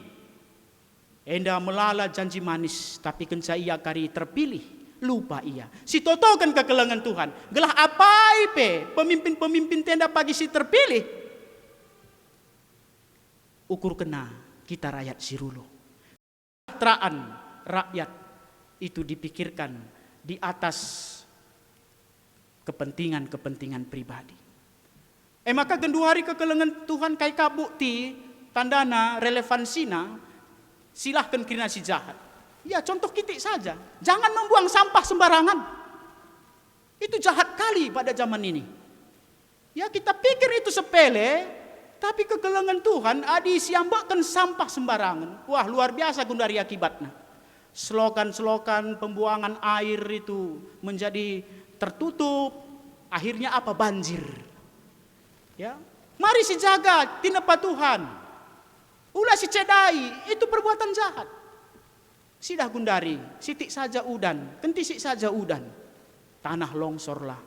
S4: enda melala janji manis, tapi kenca ia kari terpilih, lupa ia. Si totokan kekelengan Tuhan, gelah apa ipe pemimpin-pemimpin tenda pagi si terpilih. Ukur kena kita rakyat sirulo. Kesejahteraan rakyat itu dipikirkan di atas kepentingan-kepentingan pribadi. Maka gendu hari kekelengan Tuhan kai kabukti tandana relevansina silahkan kena si jahat. Ya contoh kitik saja, jangan membuang sampah sembarangan. Itu jahat kali pada zaman ini. Ya kita pikir itu sepele, tapi kekelengan Tuhan adi siambakkan sampah sembarangan. Wah luar biasa gundari akibatnya. Slogan-slogan pembuangan air itu menjadi tertutup, akhirnya apa? Banjir. Ya, mari si jaga tinapa Tuhan. Ulah si cedai itu perbuatan jahat. Sidah gundari, sitik saja udan, kentisik saja udan. Tanah longsorlah,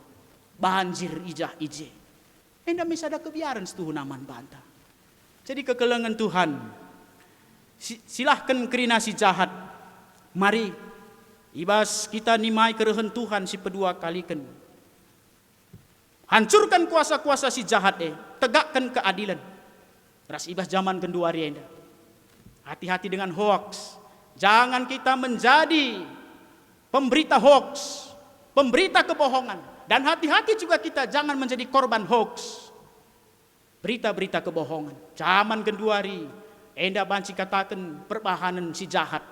S4: banjir ijah ije. Enda misada kebiaran setuhu naman bantah. Jadi kekelengan Tuhan, silahkan kerina si jahat. Mari, ibas kita nimai kerehan Tuhan si pedua kalikan. Hancurkan kuasa-kuasa si jahat tegakkan keadilan. Ras ibas zaman kedua rienda. Hati-hati dengan hoax. Jangan kita menjadi pemberita hoax, pemberita kebohongan. Dan hati-hati juga kita jangan menjadi korban hoax. Berita-berita kebohongan. Zaman kedua ri, enda banci katakan perbahanan si jahat.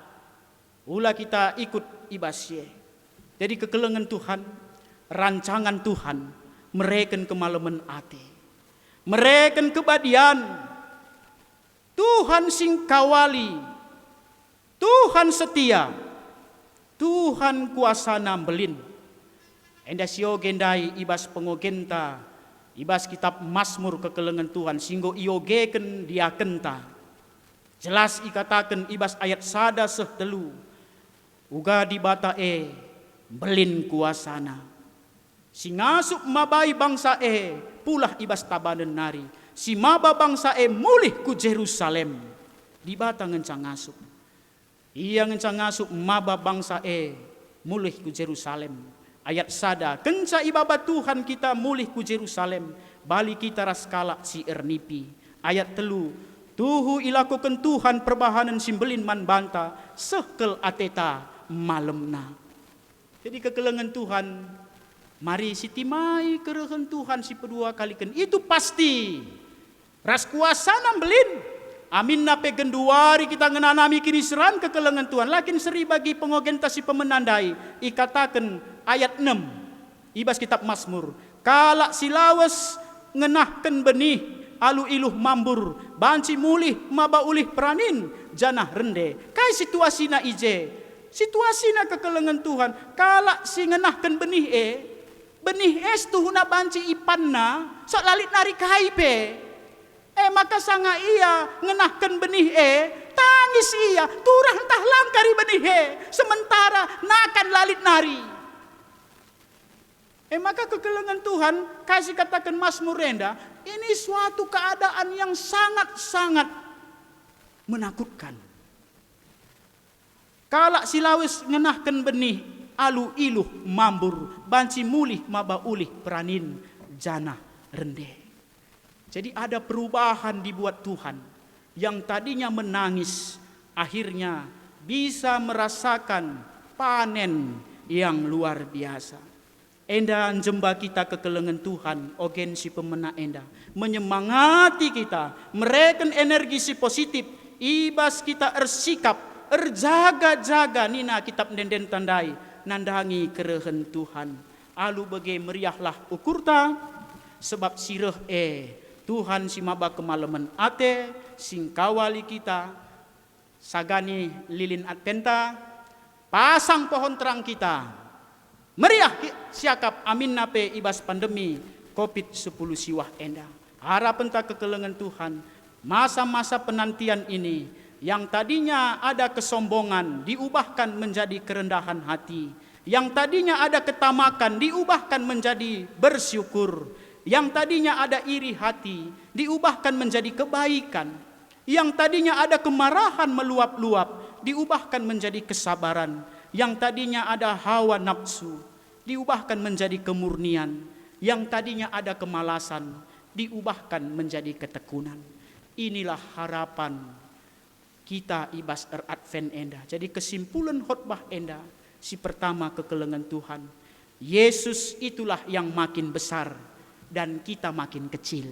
S4: Ulah kita ikut ibasye. Jadi kekelengan Tuhan, rancangan Tuhan, mereken kemalaman ati, mereken kebadian. Tuhan sing kawali, Tuhan setia, Tuhan kuasa nambelin. Enda sio gendai ibas pengogenta, ibas kitab Mazmur kekelengan Tuhan singgo iogeken dia kenta. Jelas ikatakan ibas ayat sada sehtelu, uga di bata belin kuasana. Singasup mabai bangsa pulah ibas tabanen nari. Si maba bangsa mulih ku Jerusalem. Di bata ngencang ngasup. Ia ngencang ngasup maba bangsa mulih ku Jerusalem. Ayat sada, kenca ibaba Tuhan kita mulih ku Jerusalem. Bali kita raskala si ernipi. Ayat telu, tuhu ilakukan Tuhan perbahanan simbelin man banta. Sekel ateta malemna. Jadi kekelengan Tuhan, mari sitimai kerehan Tuhan si pedua kalikan. Itu pasti ras kuasa belin. Amin nape genduari kita ngenanami kini seran kekelengan Tuhan. Lakin seri bagi pengogentasi pemenandai. Ikatakan ayat 6. Ibas kitab Mazmur. Kalak silawes ngenahken benih. Alu iluh mambur. Banci mulih maba ulih peranin. Janah rende. Kai situasina ije. Situasina kekelengan Tuhan. Kalak si ngenahken benih benih es tuhuna banci ipanna. Sok lalit nari kaipe. Maka sanga ia ngenahkan benih tangis ia turah entah langkari benih sementara nakan lalit nari. Maka kekelengan Tuhan kasih katakan Mazmur Enda, ini suatu keadaan yang sangat-sangat menakutkan. Kalak silawis ngenahkan benih alu iluh mambur banci mulih maba ulih peranin janah rende. Jadi ada perubahan dibuat Tuhan. Yang tadinya menangis, akhirnya bisa merasakan panen yang luar biasa. Enda jemba kita kekelengan Tuhan, ogen si pemena enda. Menyemangati kita, mereken energi si positif. Ibas kita ersikap, erjaga-jaga nina kitab denden tandai. Nandangi kerehen Tuhan. Alu bage meriahlah ukurta, sebab sireh Tuhan si maba kemalaman ate sing kawali kita sagani lilin adventa pasang pohon terang kita meriah siakap amin nape ibas pandemi COVID-10 siwah enda. Harapan tak kekelengan Tuhan masa-masa penantian ini yang tadinya ada kesombongan diubahkan menjadi kerendahan hati, yang tadinya ada ketamakan diubahkan menjadi bersyukur, yang tadinya ada iri hati diubahkan menjadi kebaikan, yang tadinya ada kemarahan meluap-luap diubahkan menjadi kesabaran, yang tadinya ada hawa nafsu diubahkan menjadi kemurnian, yang tadinya ada kemalasan diubahkan menjadi ketekunan. Inilah harapan kita ibas Advent enda. Jadi kesimpulan khotbah enda si pertama kekelengan Tuhan, Yesus itulah yang makin besar dan kita makin kecil.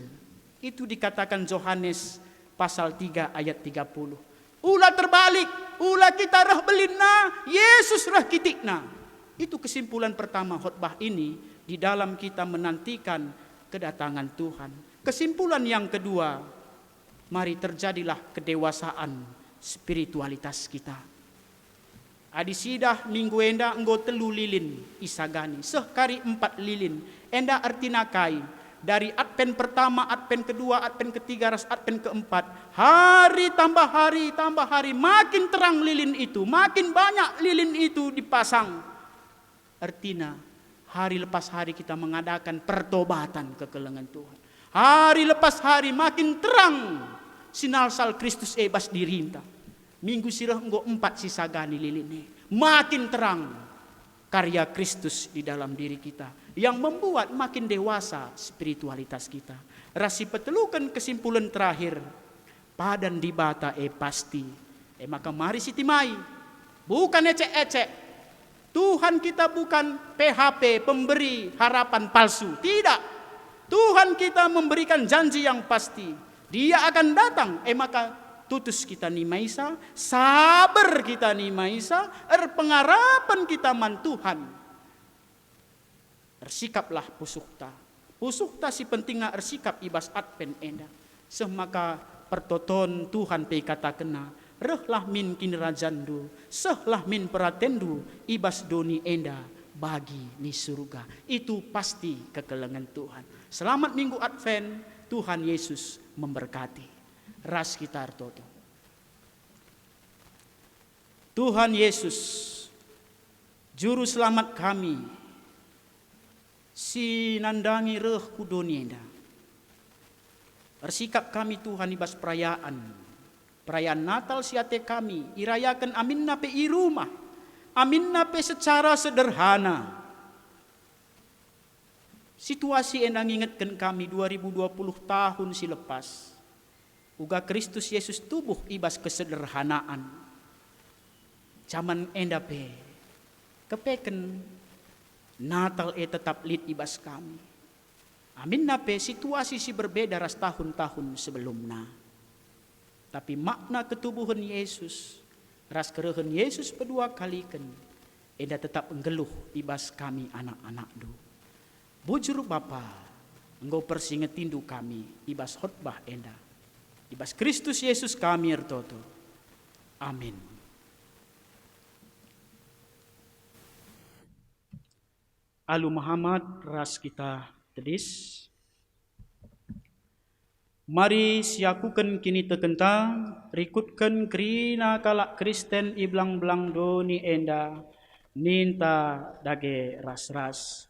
S4: Itu dikatakan Yohanes pasal 3 ayat 30. Ulah terbalik, ulah kita rah belinna, Yesus rah kitikna. Itu kesimpulan pertama khotbah ini di dalam kita menantikan kedatangan Tuhan. Kesimpulan yang kedua, mari terjadilah kedewasaan spiritualitas kita. Adisidah minggu enda enggo telu lilin isagani, sehkari 4 lilin. Enda artina kai dari Advent pertama, Advent kedua, Advent ketiga, ras Advent keempat. Hari tambah hari, makin terang lilin itu, makin banyak lilin itu dipasang. Artinya hari lepas hari kita mengadakan pertobatan kekelengan Tuhan. Hari lepas hari makin terang sinal sal Kristus ebas dirinta. Minggu sirah enggo 4 sisagani lilin ini. Makin terang karya Kristus di dalam diri kita yang membuat makin dewasa spiritualitas kita. Rasi petelukan kesimpulan terakhir, padan di bata pasti. Maka mari sitimai, bukan ecek-ecek. Tuhan kita bukan PHP, pemberi harapan palsu. Tidak. Tuhan kita memberikan janji yang pasti. Dia akan datang. Maka tutus kita ni maisa, sabar kita ni maisa, pengarapan kita man Tuhan. Ersikaplah pusukta. Pusukta si pentingnya ersikap ibas Advent enda. Semaka pertoton Tuhan pe kata kena, rehlah min kinirajandu, sehlah min peratendu, ibas doni enda bagi ni surga. Itu pasti kekelengan Tuhan. Selamat minggu Advent, Tuhan Yesus memberkati. Ras kita artoto. Tuhan Yesus, Juru Selamat kami, si nandangi reh kudonienda. Bersikap kami Tuhan ibas perayaan Natal siate kami, irayakan amin nape i rumah, amin nape secara sederhana. Situasi yang ingatkan kami 2020 tahun silepas. Uga Kristus Yesus tubuh ibas kesederhanaan. Zaman endape kepeken Natal tetap lid ibas kami. Amin nape situasi si berbeda ras tahun-tahun sebelumnya. Tapi makna ketubuhan Yesus, ras kerehen Yesus kedua kalikan, enda tetap enggeluh ibas kami anak-anak do. Bujur Bapa, engkau persingetindu kami ibas khotbah enda. Ibas Kristus Yesus kami ertoto. Amin. Alu Muhammad ras kita tedis. Mari siakukan kini tekentang, rikutkan kerina kalak Kristen iblang belang doni enda, ninta dage ras-ras.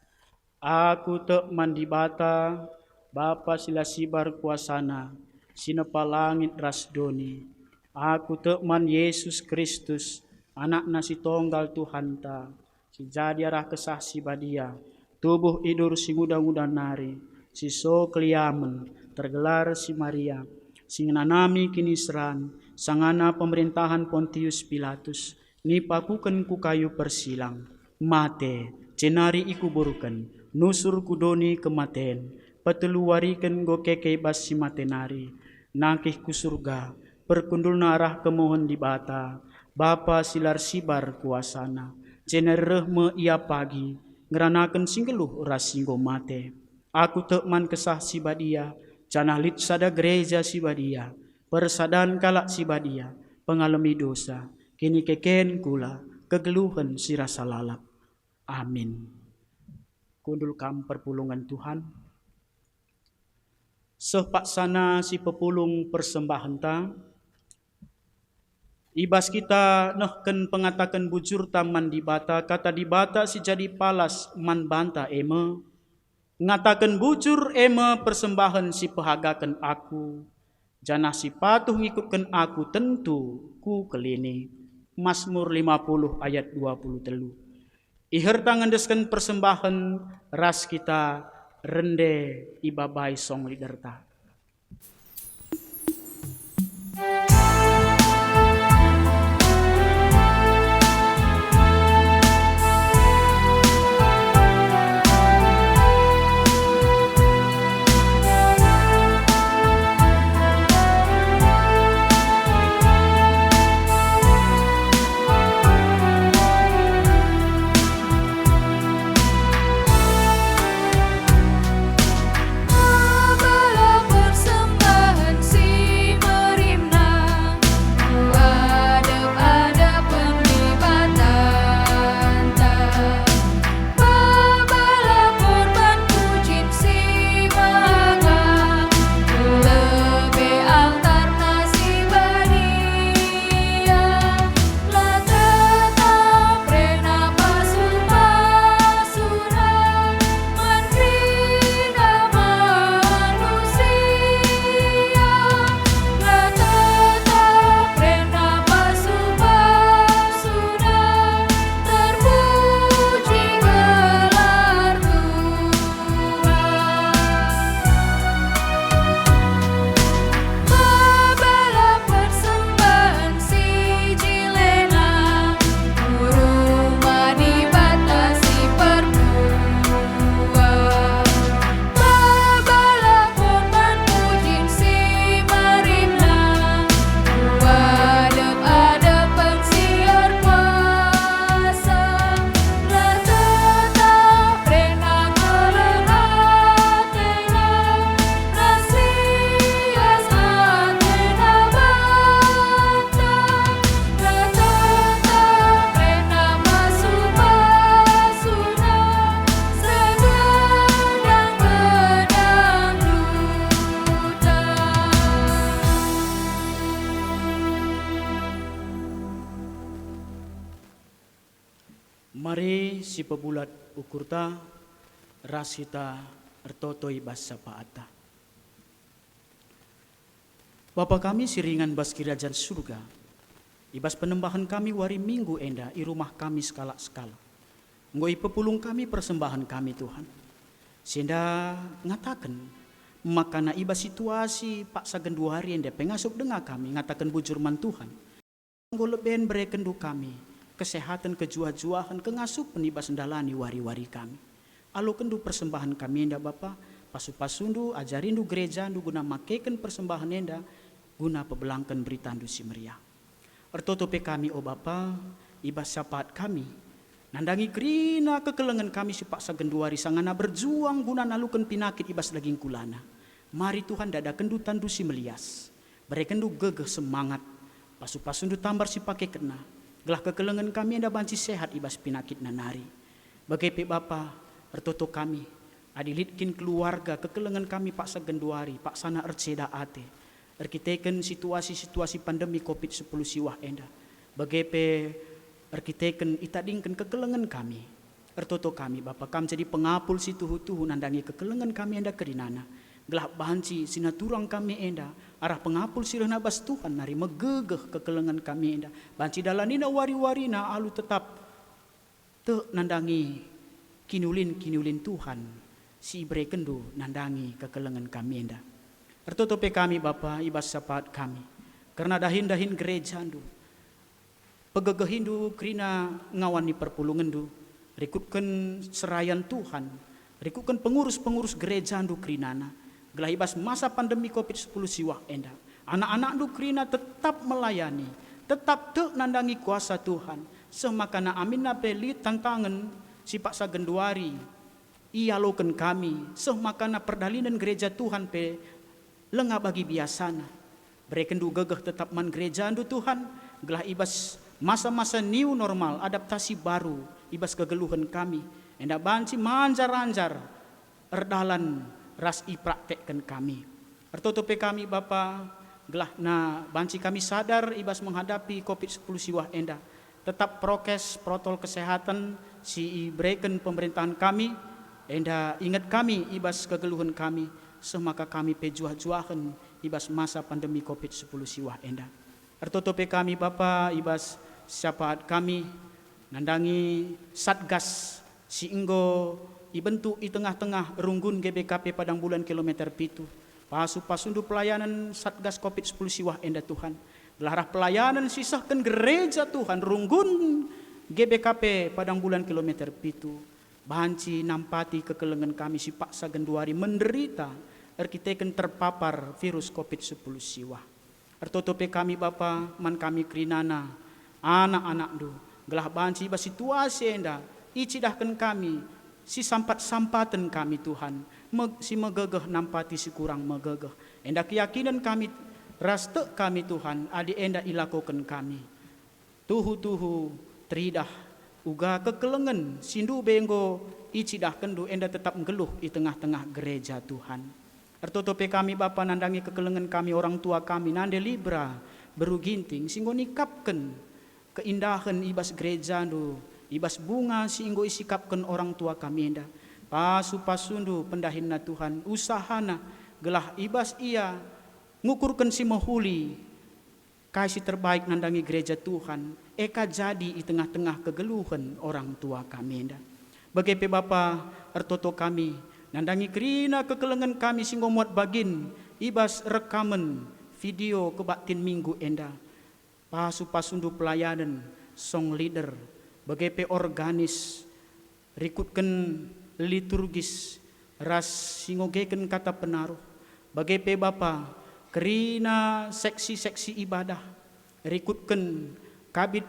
S4: Aku tek mandi bata, Bapa sila sibar kuasana, sinepa langit ras doni. Aku tek man Yesus Kristus, anak nasi tonggal Tuhan ta, si jadi arah kesah si badia, tubuh idur si muda-muda nari, si so keliamen, tergelar si Maria, sing nanami kinisran, sangana pemerintahan Pontius Pilatus, nipakuken ku kayu persilang, mate, cenari ikuburkan, nusur kudoni kematen, peteluwariken go keke bas si matenari, nakih ku surga, perkundul narah kemohon di bata, Bapa silar sibar kuasana, cenereh me ia pagi, ngeranaken singgeluh ras singgo mate, aku tekman kesah si badia, canah lit sada gereja si badia, persadan kalak si badia, pengalami dosa, kini keken kula, kegeluhan si rasa lalap. Amin. Kundul kam perpulungan Tuhan. Sepaksana si pepulung persembahan ta, ibas kita nehken pengatakan bujur taman di bata, kata di bata si jadi palas man banta eme, ngatakan bujur eme persembahan si pehagakan aku, janah si patuh ngikutkan aku tentu ku kelini. Mazmur 50 ayat 23. Iher tangendeskan persembahan ras kita rende ibabai song liderta. Mari si pebulat ukurta rasita ertotoi basa paata. Bapa kami siringan bas kirajaan surga, ibas penembahan kami wari minggu enda i rumah kami skala-skala. Ngoi pepulung kami persembahan kami Tuhan. Senda ngatakan makana ibas situasi pak sagen 2 hari enda pengasup dengar kami ngatakan bujurman Tuhan. Nggo leben berekendu kami kesehatan kejua-juahan kengasup penibas ndalani wari-wari kami. Alo kendu persembahan kami enda Bapa pasu-pasundu ajarindu gereja ndu guna makeken persembahan enda guna pebelangkan berita ndu si meriah. Ertotope kami o Bapa, ibas syafaat kami nandangi kerina kekelengan kami si paksa genduari sangana berjuang guna nalukan pinakit ibas daging kulana. Mari Tuhan dada kendu tandu si melias, berekendu gegeh semangat, pasu-pasundu tambar si pakai kena, gelah kekelengan kami enda banci sehat ibas pinakit nanari. Bagai Bapa, ertoto kami, adilitkin keluarga kekelengan kami paksa genduari, paksana erceda ate, erkiteken situasi-situasi pandemi COVID-10 siwah enda. Bagai erkiteken itadingken kekelengan kami, ertoto kami Bapa kami jadi pengapul si tuhu-tuhu nandangi kekelengan kami enda kerinana. Gelah banci sinaturang kami enda arah pengapul sirena bas Tuhan nari megegeh kekelengan kami enda. Banci dalanina wari-warina alu tetap te nandangi kinulin Tuhan si ibreken nandangi kekelengan kami enda. Ertotope kami Bapa ibas syafaat kami karena dahin gereja ndu pegegehindu krina ngawani perpulungan ndu rikutkan serayan Tuhan, rikutkan pengurus gereja ndu krinana gelah ibas masa pandemi COVID-10 siwah enda. Anak-anak ndu krina tetap melayani, tetap te nandangi kuasa Tuhan. Semakana amin napeli tantangan si paksa genduari ia loken kami semakana perdalinan gereja Tuhan pe lengah bagi biasana berekendu gegeh tetap man gereja ndu Tuhan gelah ibas masa-masa new normal adaptasi baru ibas kegeluhan kami enda banci manjar-anjar erdalan ras ipraktekkan kami. Ertotope kami Bapa gelah na banci kami sadar ibas menghadapi COVID-10 siwah enda. Tetap prokes protokol kesehatan si ibreken pemerintahan kami enda ingat kami ibas kegeluhan kami semaka kami pejuah-juahan ibas masa pandemi COVID-10 siwah enda. Ertotope kami Bapa ibas syafaat kami nandangi satgas si enggo dibentuk di tengah-tengah runggun GBKP Padang Bulan kilometer 7. Pasu-pasundu pelayanan Satgas COVID-10 siwah enda Tuhan. Gelarah pelayanan sisahkan gereja Tuhan runggun GBKP Padang Bulan kilometer 7. Banci nampati kekelengan kami si paksa genduari menderita erkiteken terpapar virus COVID-10 siwah. Ertotope kami Bapa man kami krinana anak-anak du gelah banci ba situasi enda icidahkan kami si sampat-sampatan kami Tuhan, si megegeh nampati si kurang megegeh. Enda keyakinan kami, raste kami Tuhan, adi enda ilakokan kami. Tuhu-tuhu teridah, uga kekelengan, sindu benggo, icidah kendu enda tetap ngeluh di tengah-tengah gereja Tuhan. Ertotope kami Bapa nandangi kekelengan kami orang tua kami, nande libra, beru ginting, singgo nikapkan keindahan ibas gereja ndu. Ibas bunga singgo isikapkan orang tua kami enda. Pasu-pasundu pendahinna Tuhan usahana gelah ibas ia ngukurkan si mahuli kasih terbaik nandangi gereja Tuhan eka jadi di tengah-tengah kegeluhan orang tua kami enda. Bagai Bapa ertoto kami nandangi kerina kekelengan kami singgo muat bagin ibas rekaman video kebaktin minggu enda. Pasu-pasundu pelayanan song leader bagai organis rikutkan liturgis ras singogeken kata penaruh bagai Bapa kerina seksi-seksi ibadah rikutkan kabit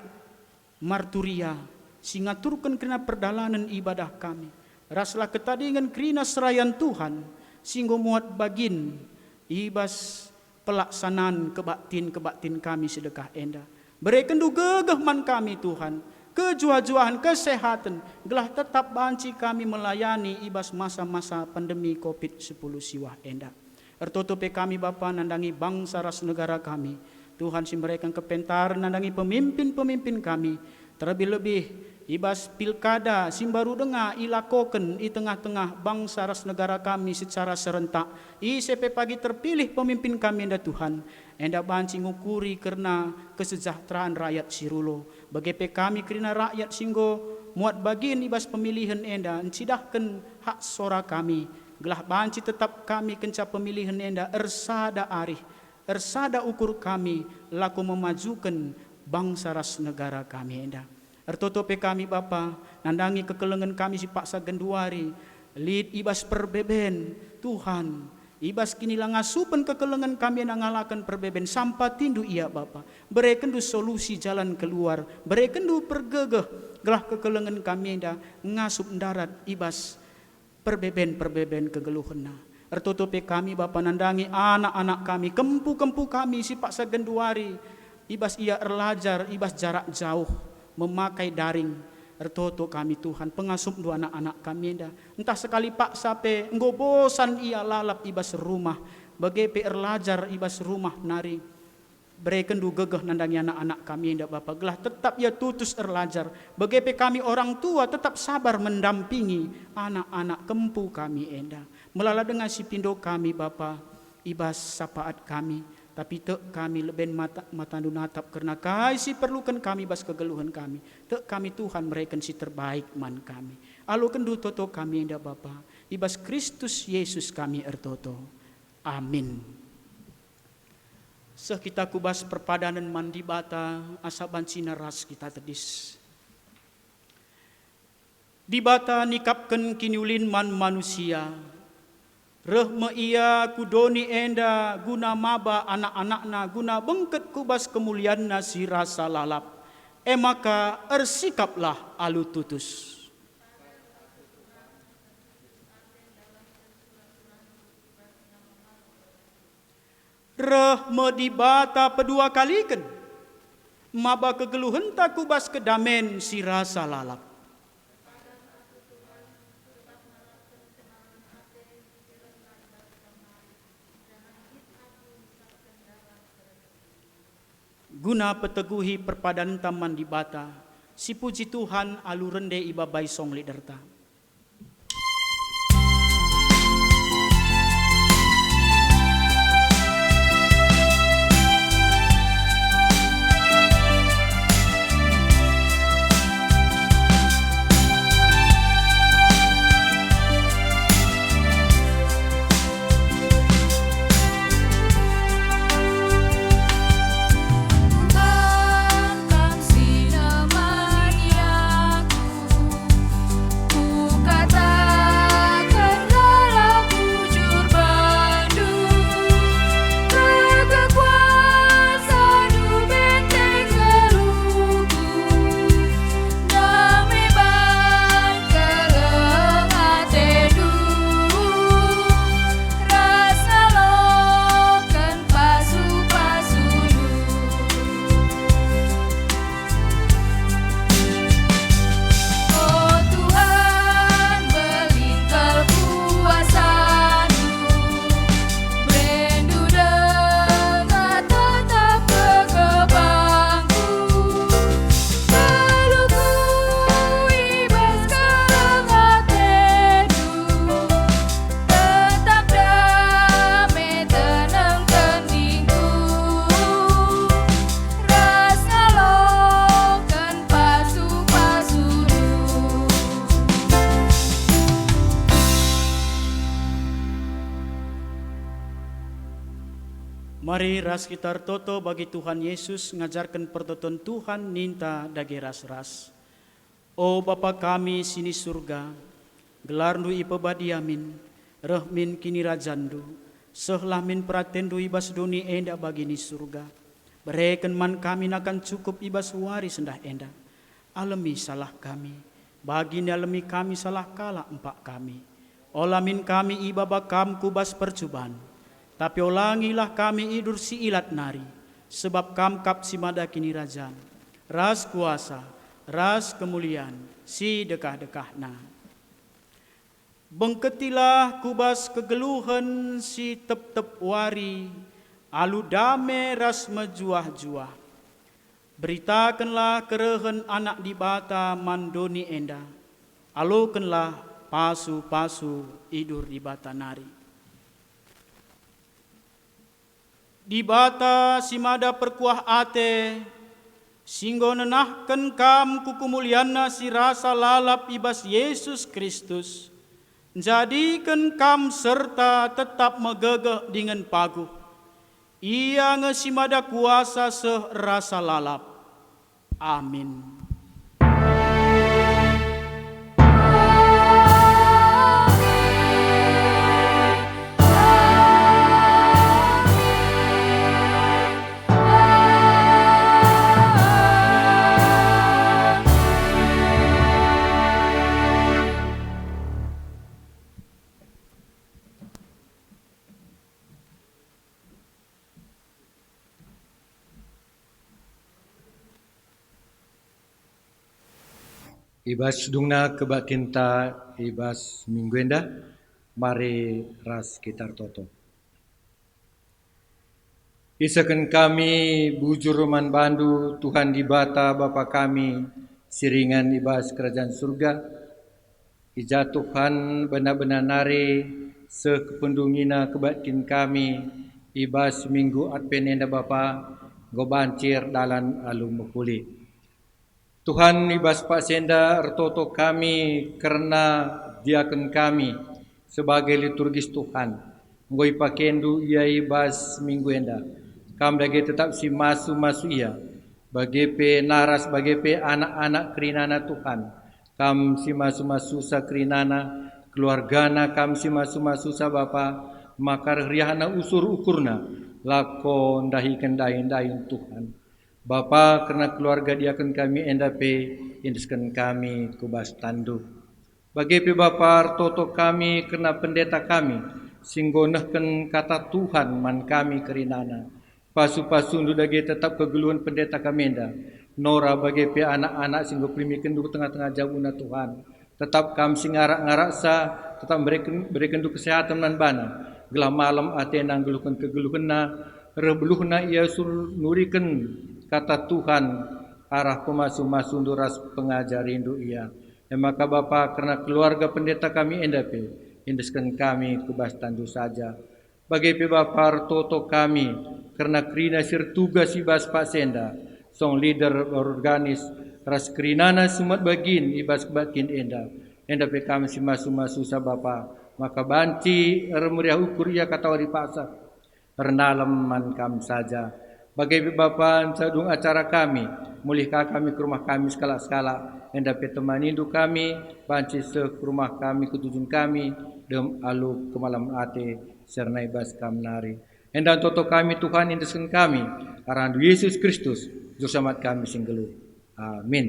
S4: marturia singaturkan kerina perdalanan ibadah kami raslah ketadingan kerina serayan Tuhan singgo muat bagin ibas pelaksanaan kebaktin kami sedekah enda berikan du gegeh man kami Tuhan kejuah-juahan kesehatan gelah tetap banci kami melayani ibas masa-masa pandemi COVID-10 siwah enda. Ertotope kami Bapa nandangi bangsa ras negara kami. Tuhan si mereka kepentar nandangi pemimpin-pemimpin kami. Terlebih-lebih ibas pilkada simbaru dengar ilakoken di tengah-tengah bangsa ras negara kami secara serentak. ICP pagi terpilih pemimpin kami enda Tuhan. Enda banci ngukuri karena kesejahteraan rakyat sirulo. Bagai kami kerana rakyat singgo muat bagin ibas pemilihan enda encidahkan hak suara kami. Gelah banci tetap kami kenca pemilihan enda ersada arih, ersada ukur kami laku memajukan bangsa ras negara kami enda. Ertotope kami Bapa nandangi kekelengan kami si paksa genduari Lid ibas perbeben Tuhan. Ibas kinilah ngasupen kekelengan kami yang ngalakan perbeben sampai tindu iya Bapa. Berikan du solusi jalan keluar. Berikan du pergegeh gelah kekelengan kami yang ngasup darat ibas perbeben kegeluhena. Ertutupi kami Bapa nandangi anak-anak kami, kempu-kempu kami si Pak Sagenduari. Ibas ia erlajar, ibas jarak jauh, memakai daring. Ertutup kami Tuhan, pengasup dua anak-anak kami dah. Entah sekali Pak sape, enggo bosan ia lalap ibas rumah. Bagepe erlajar ibas rumah nari. Berikan du gegeh nandangi anak-anak kami ndak Bapa. Gelah tetap ia tutus erlajar. Bagepe kami orang tua tetap sabar mendampingi anak-anak kempu kami enda. Melala dengan si pindo kami Bapa, ibas sapaat kami, tapi tek kami leben mata natap karena kasih perlukan kami bas kegeluhan kami. Tek kami Tuhan mereka si terbaik man kami. Alu kendu toto kami enda Bapa, ibas Kristus Yesus kami ertoto. Amin. Kita kubas perpadanan mandi bata asaban sinaras kita tedis. Di bata nikapkan kiniulin man manusia. Rehme ia kudoni enda guna maba anak-anakna guna bengket kubas kemulianna si rasa lalap. Maka ersikaplah alu tutus. Rehme di bata pedua kalikan. Maba kegeluhan tak kubas kedamen si rasa lalap. Guna peteguhi perpadan taman di bata, si puji Tuhan alu rende ibabai song liderta. Mari ras kita toto bagi Tuhan Yesus ngajarkan pertoton Tuhan ninta dagi ras-ras. O Bapa kami sini surga, gelarnu ipebadiamin, rehmin kini rajandu, sehlah min pratendu ibas duni enda bagi ni surga. Bereken man kami nakan cukup ibas waris endah enda. Alami salah kami, bagi alami kami salah kala empak kami. Olamin kami ibabakam kubas percobaan. Tapi olangilah kami idur si ilat nari, sebab kamkap si mada kini rajan. Ras kuasa, ras kemuliaan, si dekah-dekahna. Bengketilah kubas kegeluhan si tep-tep wari, alu dame ras mejuah-juah. Beritakanlah kerehen anak di bata mandoni enda, alukanlah pasu-pasu idur di bata nari. Di bata si mada perkuah ate, singgo nenahkan kam kukumuliana si rasa lalap ibas Yesus Kristus. Jadikan kam serta tetap megegeh dengan paguh. Ia ngesimada kuasa serasa lalap. Amin.
S1: Ibas dungna kebatinta ibas minggu endah mari ras kitar toto. Isakan kami bujur man bandu Tuhan di bata Bapa kami siringan ibas kerajaan surga. Ija Tuhan benar-benar nari sekependungina kebatin kami ibas minggu advenenda Bapa gobancir dalan alu mekuli. Tuhan ibas Pak Senda ertoto kami karena diaken kami sebagai liturgis Tuhan. Ngoi pakendu ia ibas minggu enda. Kam lagi tetap si masu ia. Bagi pe naras bagi pe anak-anak kerinana Tuhan. Kam si masu sa kerinana keluargana kam si masu sa Bapa makar riahana usur ukurna lako ndahikan dahin Tuhan. Bapa karena keluarga diakan kami endape indeskan kami kubas tandu. Bagi Bapa toto kami karena pendeta kami singgonahkan kata Tuhan man kami kerinana. Pasu-pasu dagi tetap kegeluhan pendeta kami enda. Nora bagi anak-anak singgo primikan du tengah-tengah jauhna Tuhan. Tetap kami singarak-ngarak sa tetap berikan du kesehatan nan bana. Gelah malam atenang geluhkan kegeluhanna rebeluhna ia sur nurikan kata Tuhan arah pemasu-masu duras pengajar rindu ia. Dan maka Bapa karena keluarga pendeta kami endape indeskan kami kubas tandu saja. Bagi Bapa toto kami karena kerina sir tugas ibas Pak Senda song leader organis ras kerinana sumat bagin ibas bakin endape kami si masu-masu sa Bapa maka banci remuriah ukur ia kata wari paksa rendalam man kam saja. Bagi Bapa sadung acara kami, mulihkah kami ke rumah kami skala-skala, yang dapat temani hidup kami, banci ke rumah kami, ke tujuan kami, dem alu ke malam ate, serna ibas kam nari. Endan toto kami Tuhan indeskan kami, arah Yesus Kristus, jur samat kami singgelu. Amin.